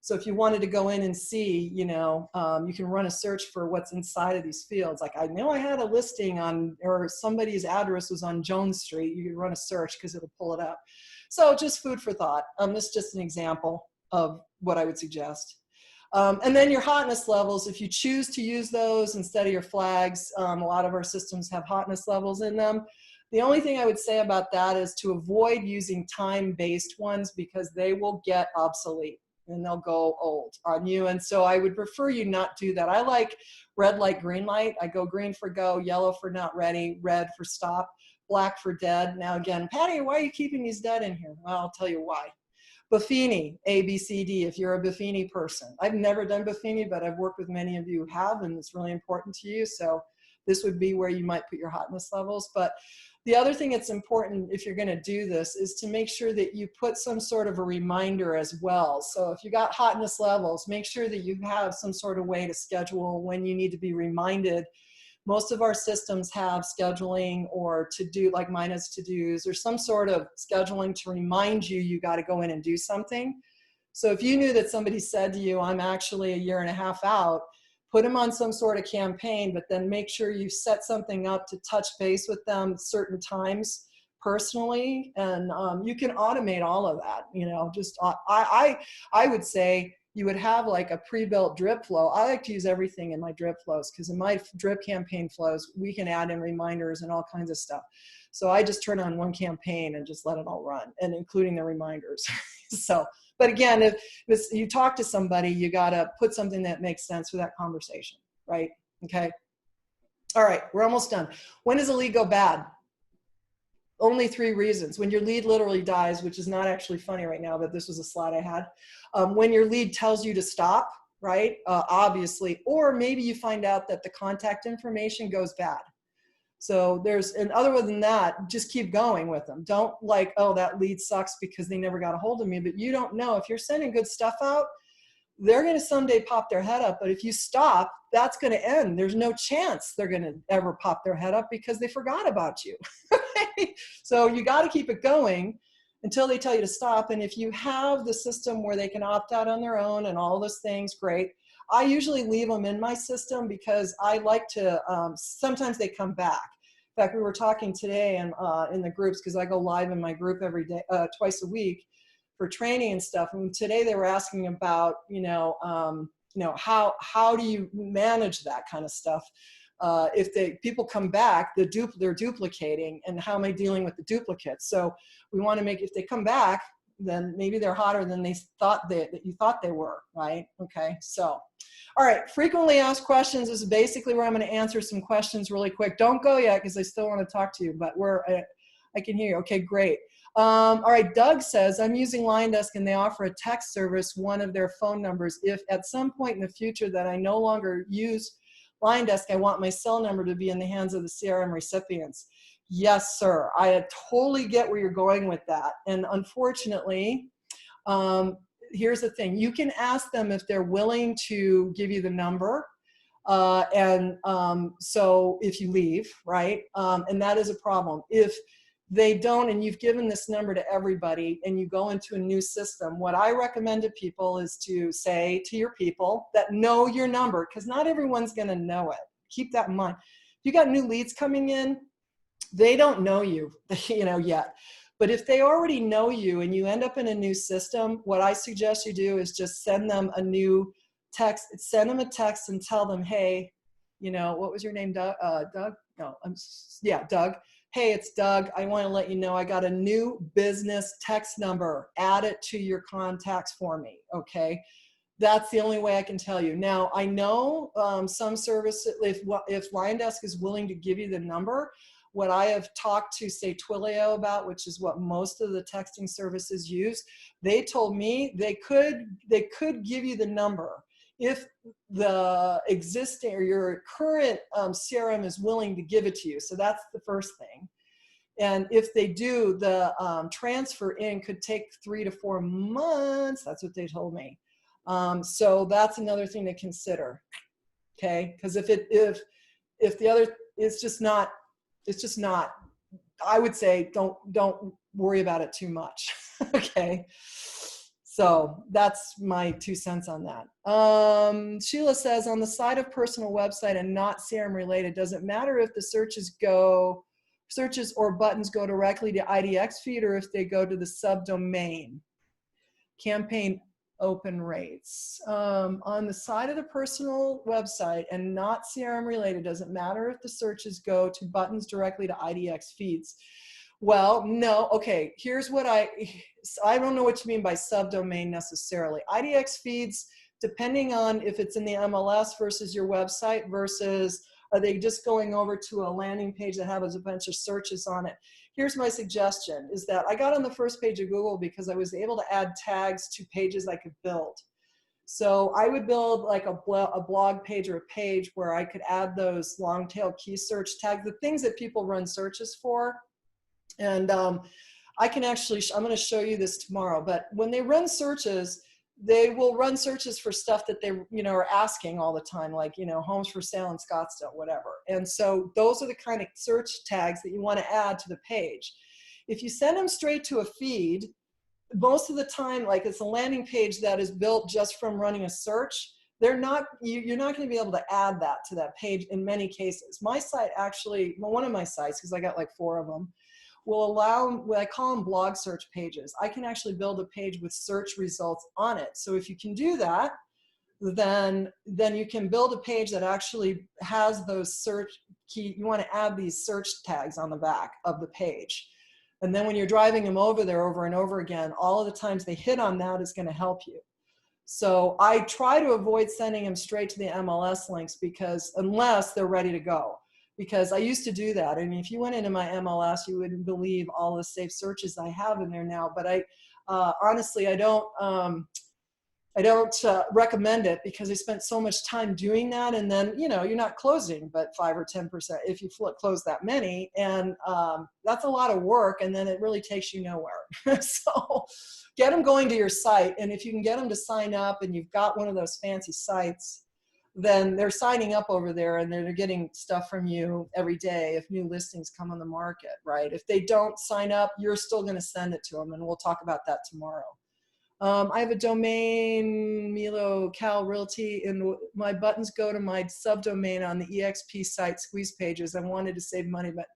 So if you wanted to go in and see, you can run a search for what's inside of these fields. Like I know I had a listing on, or somebody's address was on Jones Street. You can run a search because it'll pull it up. So just food for thought. This is just an example of what I would suggest. And then your hotness levels, if you choose to use those instead of your flags, a lot of our systems have hotness levels in them. The only thing I would say about that is to avoid using time-based ones because they will get obsolete and they'll go old on you. And so I would prefer you not do that. I like red light, green light. I go green for go, yellow for not ready, red for stop, black for dead. Now again, Patty, why are you keeping these dead in here? Well, I'll tell you why. Buffini, A, B, C, D, if you're a Buffini person. I've never done Buffini, but I've worked with many of you who have, and it's really important to you. So this would be where you might put your hotness levels. But The other thing that's important if you're going to do this is to make sure that you put some sort of a reminder as well. So if you got hotness levels, make sure that you have some sort of way to schedule when you need to be reminded. Most of our systems have scheduling or to-do, like mine has to-dos, or some sort of scheduling to remind you you got to go in and do something. So if you knew that somebody said to you, I'm actually a year and a half out, put them on some sort of campaign, but then make sure you set something up to touch base with them certain times personally. And you can automate all of that, you know, just I would say you would have like a pre-built drip flow. I like to use everything in my drip flows because in my drip campaign flows, we can add in reminders and all kinds of stuff. So I just turn on one campaign and just let it all run, and including the reminders. So, but again, if you talk to somebody, you got to put something that makes sense for that conversation, right? Okay. All right, we're almost done. When does a lead go bad? Only 3 reasons. When your lead literally dies, which is not actually funny right now, but this was a slide I had. When your lead tells you to stop, right? Obviously, or maybe you find out that the contact information goes bad. So and other than that, just keep going with them. Don't like, oh, that lead sucks because they never got a hold of me, but you don't know. If you're sending good stuff out, they're going to someday pop their head up. But if you stop, that's going to end. There's no chance they're going to ever pop their head up because they forgot about you. So you got to keep it going until they tell you to stop. And if you have the system where they can opt out on their own and all those things, great. I usually leave them in my system because I like to, sometimes they come back. In fact, we were talking today in the groups, because I go live in my group every day, twice a week for training and stuff. And today they were asking about, how do you manage that kind of stuff? If people come back, they're duplicating, and how am I dealing with the duplicates? So we want to if they come back, then maybe they're hotter than they thought that you thought they were, right? Okay, so, all right, frequently asked questions is basically where I'm going to answer some questions really quick. Don't go yet because I still want to talk to you, but I can hear you. Okay, great. All right, Doug says, I'm using LionDesk and they offer a text service, one of their phone numbers. If at some point in the future that I no longer use LionDesk, I want my cell number to be in the hands of the CRM recipients. Yes, sir. I totally get where you're going with that. And unfortunately, here's the thing. You can ask them if they're willing to give you the number. So if you leave, right? And that is a problem. If they don't, and you've given this number to everybody and you go into a new system, what I recommend to people is to say to your people that know your number, because not everyone's going to know it. Keep that in mind. If you got new leads coming in, they don't know you, yet. But if they already know you and you end up in a new system, what I suggest you do is just send them a new text. Send them a text and tell them, hey, what was your name, Doug? Doug? No, Doug. Hey, it's Doug. I want to let you know I got a new business text number. Add it to your contacts for me, okay? That's the only way I can tell you. Now, I know some services, if LionDesk is willing to give you the number, what I have talked to, say, Twilio about, which is what most of the texting services use, they told me they could give you the number if the existing or your current CRM is willing to give it to you. So that's the first thing. And if they do, the transfer in could take 3 to 4 months. That's what they told me. So that's another thing to consider. Okay, because if the other, it's just not. I would say don't worry about it too much. Okay. So that's my 2 cents on that. Sheila says, on the side of personal website and not CRM related, does it matter if the searches or buttons go directly to IDX feed or if they go to the subdomain? Campaign open rates. On the side of the personal website and not CRM related, does it matter if the searches go to buttons directly to IDX feeds? Well, no. Okay, here's what I don't know what you mean by subdomain necessarily. IDX feeds, depending on if it's in the MLS versus your website versus are they just going over to a landing page that has a bunch of searches on it. Here's my suggestion is that I got on the first page of Google because I was able to add tags to pages I could build. So I would build like a blog page or a page where I could add those long tail key search tags, the things that people run searches for. And I can actually, I'm going to show you this tomorrow, but when they run searches, they will run searches for stuff that they, are asking all the time, like, homes for sale in Scottsdale, whatever. And so those are the kind of search tags that you want to add to the page. If you send them straight to a feed, most of the time, like it's a landing page that is built just from running a search, you're not going to be able to add that to that page in many cases. My site actually, well, one of my sites, because I got like 4 of them, will allow what I call them blog search pages. I can actually build a page with search results on it. So if you can do that, then you can build a page that actually has those search key. You want to add these search tags on the back of the page. And then when you're driving them over there over and over again, all of the times they hit on that is going to help you. So I try to avoid sending them straight to the MLS links, because unless they're ready to go. Because I used to do that. I mean, if you went into my MLS, you wouldn't believe all the safe searches I have in there now. But I honestly, I don't recommend it, because I spent so much time doing that, and then you're not closing but 5 or 10% if you close that many, and that's a lot of work, and then it really takes you nowhere. So get them going to your site, and if you can get them to sign up, and you've got one of those fancy sites, then they're signing up over there, and they're getting stuff from you every day if new listings come on the market, right? If they don't sign up, you're still going to send it to them, and we'll talk about that tomorrow. I have a domain, Milo Cal Realty, and my buttons go to my subdomain on the EXP site squeeze pages. I wanted to save money, but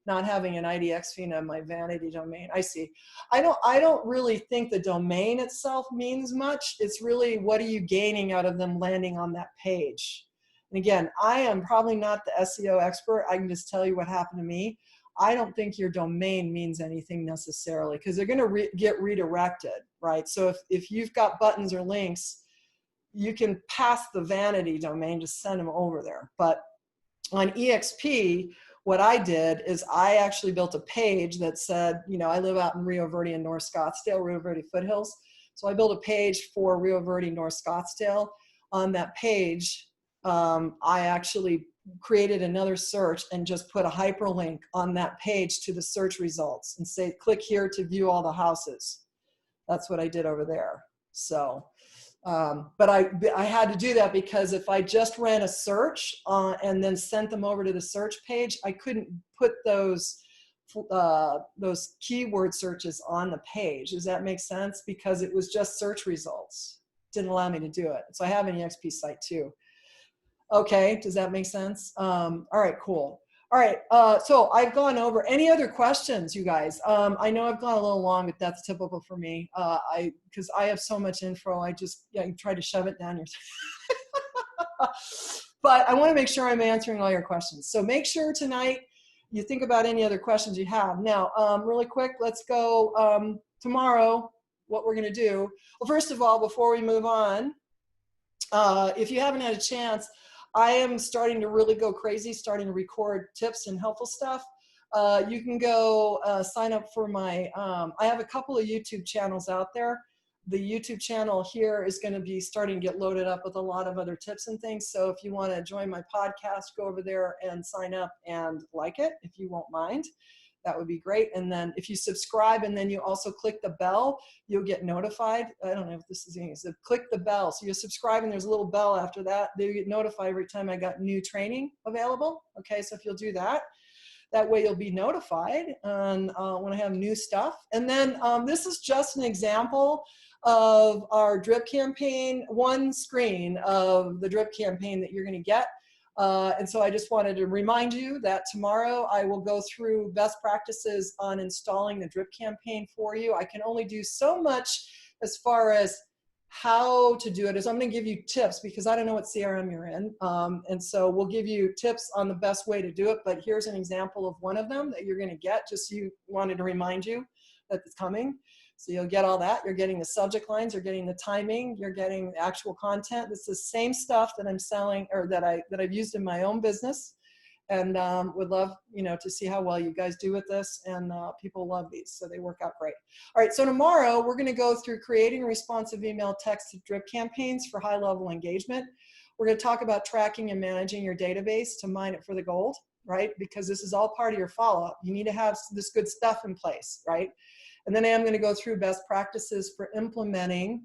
not having an IDX feed on my vanity domain. I see. I don't really think the domain itself means much. It's really, what are you gaining out of them landing on that page? And again, I am probably not the SEO expert. I can just tell you what happened to me. I don't think your domain means anything necessarily, because they're going to get redirected, right? So if you've got buttons or links, you can pass the vanity domain, just send them over there. But on EXP, what I did is I actually built a page that said, I live out in Rio Verde and North Scottsdale, Rio Verde foothills. So I built a page for Rio Verde, North Scottsdale. On that page, I actually created another search and just put a hyperlink on that page to the search results and say, click here to view all the houses. That's what I did over there. So, but I had to do that, because if I just ran a search and then sent them over to the search page, I couldn't put those keyword searches on the page. Does that make sense? Because it was just search results. Didn't allow me to do it. So I have an EXP site too. Okay, does that make sense? All right, cool. All right, so I've gone over. Any other questions, you guys? I know I've gone a little long, but that's typical for me. Because I have so much info, I try to shove it down your But I want to make sure I'm answering all your questions. So make sure tonight you think about any other questions you have. Now, really quick, let's go tomorrow, what we're going to do. Well, first of all, before we move on, if you haven't had a chance, I am starting to really go crazy, starting to record tips and helpful stuff. You can go sign up for my, I have a couple of YouTube channels out there. The YouTube channel here is going to be starting to get loaded up with a lot of other tips and things. So if you want to join my podcast, go over there and sign up and like it, if you won't mind. That would be great. And then if you subscribe and then you also click the bell, you'll get notified. I don't know if this is easy. So click the bell. So you subscribe and there's a little bell after that. You get notified every time I got new training available. Okay, so if you'll do that, that way you'll be notified when I have new stuff. And then this is just an example of our drip campaign, one screen of the drip campaign that you're going to get. And so I just wanted to remind you that tomorrow I will go through best practices on installing the drip campaign for you. I can only do so much as far as how to do it. Is I'm going to give you tips, because I don't know what CRM you're in. And so we'll give you tips on the best way to do it. But here's an example of one of them that you're going to get, just so you wanted to remind you that it's coming. So you'll get all that. You're getting the subject lines, you're getting the timing, you're getting the actual content. It's the same stuff that I'm selling, or that I've used in my own business, and would love to see how well you guys do with this. And people love these, so they work out great. All right, so tomorrow we're going to go through creating responsive email, text, drip campaigns for high-level engagement. We're going to talk about tracking and managing your database to mine it for the gold. right? Because this is all part of your follow-up. You need to have this good stuff in place, right? And then I am going to go through best practices for implementing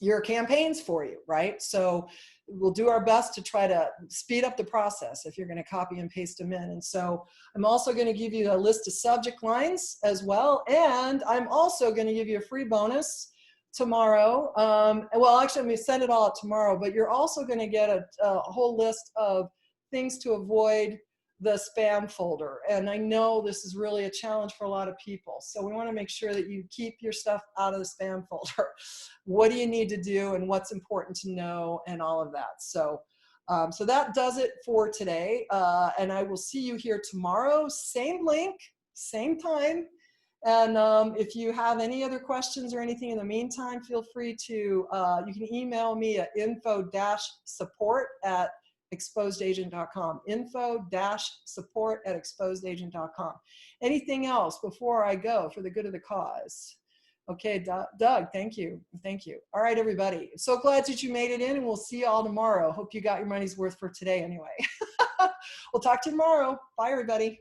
your campaigns for you, right? So we'll do our best to try to speed up the process if you're going to copy and paste them in. And so I'm also going to give you a list of subject lines as well. And I'm also going to give you a free bonus tomorrow. Well, actually, I'm going to send it all out tomorrow, but you're also going to get a whole list of things to avoid the spam folder. And I know this is really a challenge for a lot of people. So we want to make sure that you keep your stuff out of the spam folder. What do you need to do and what's important to know and all of that. So, so that does it for today. And I will see you here tomorrow, same link, same time. And if you have any other questions or anything in the meantime, feel free to, you can email me at info-support@exposedagent.com, info-support@exposedagent.com. Anything else before I go for the good of the cause? Okay, Doug, thank you. Thank you. All right, everybody. So glad that you made it in, and we'll see you all tomorrow. Hope you got your money's worth for today anyway. We'll talk to you tomorrow. Bye, everybody.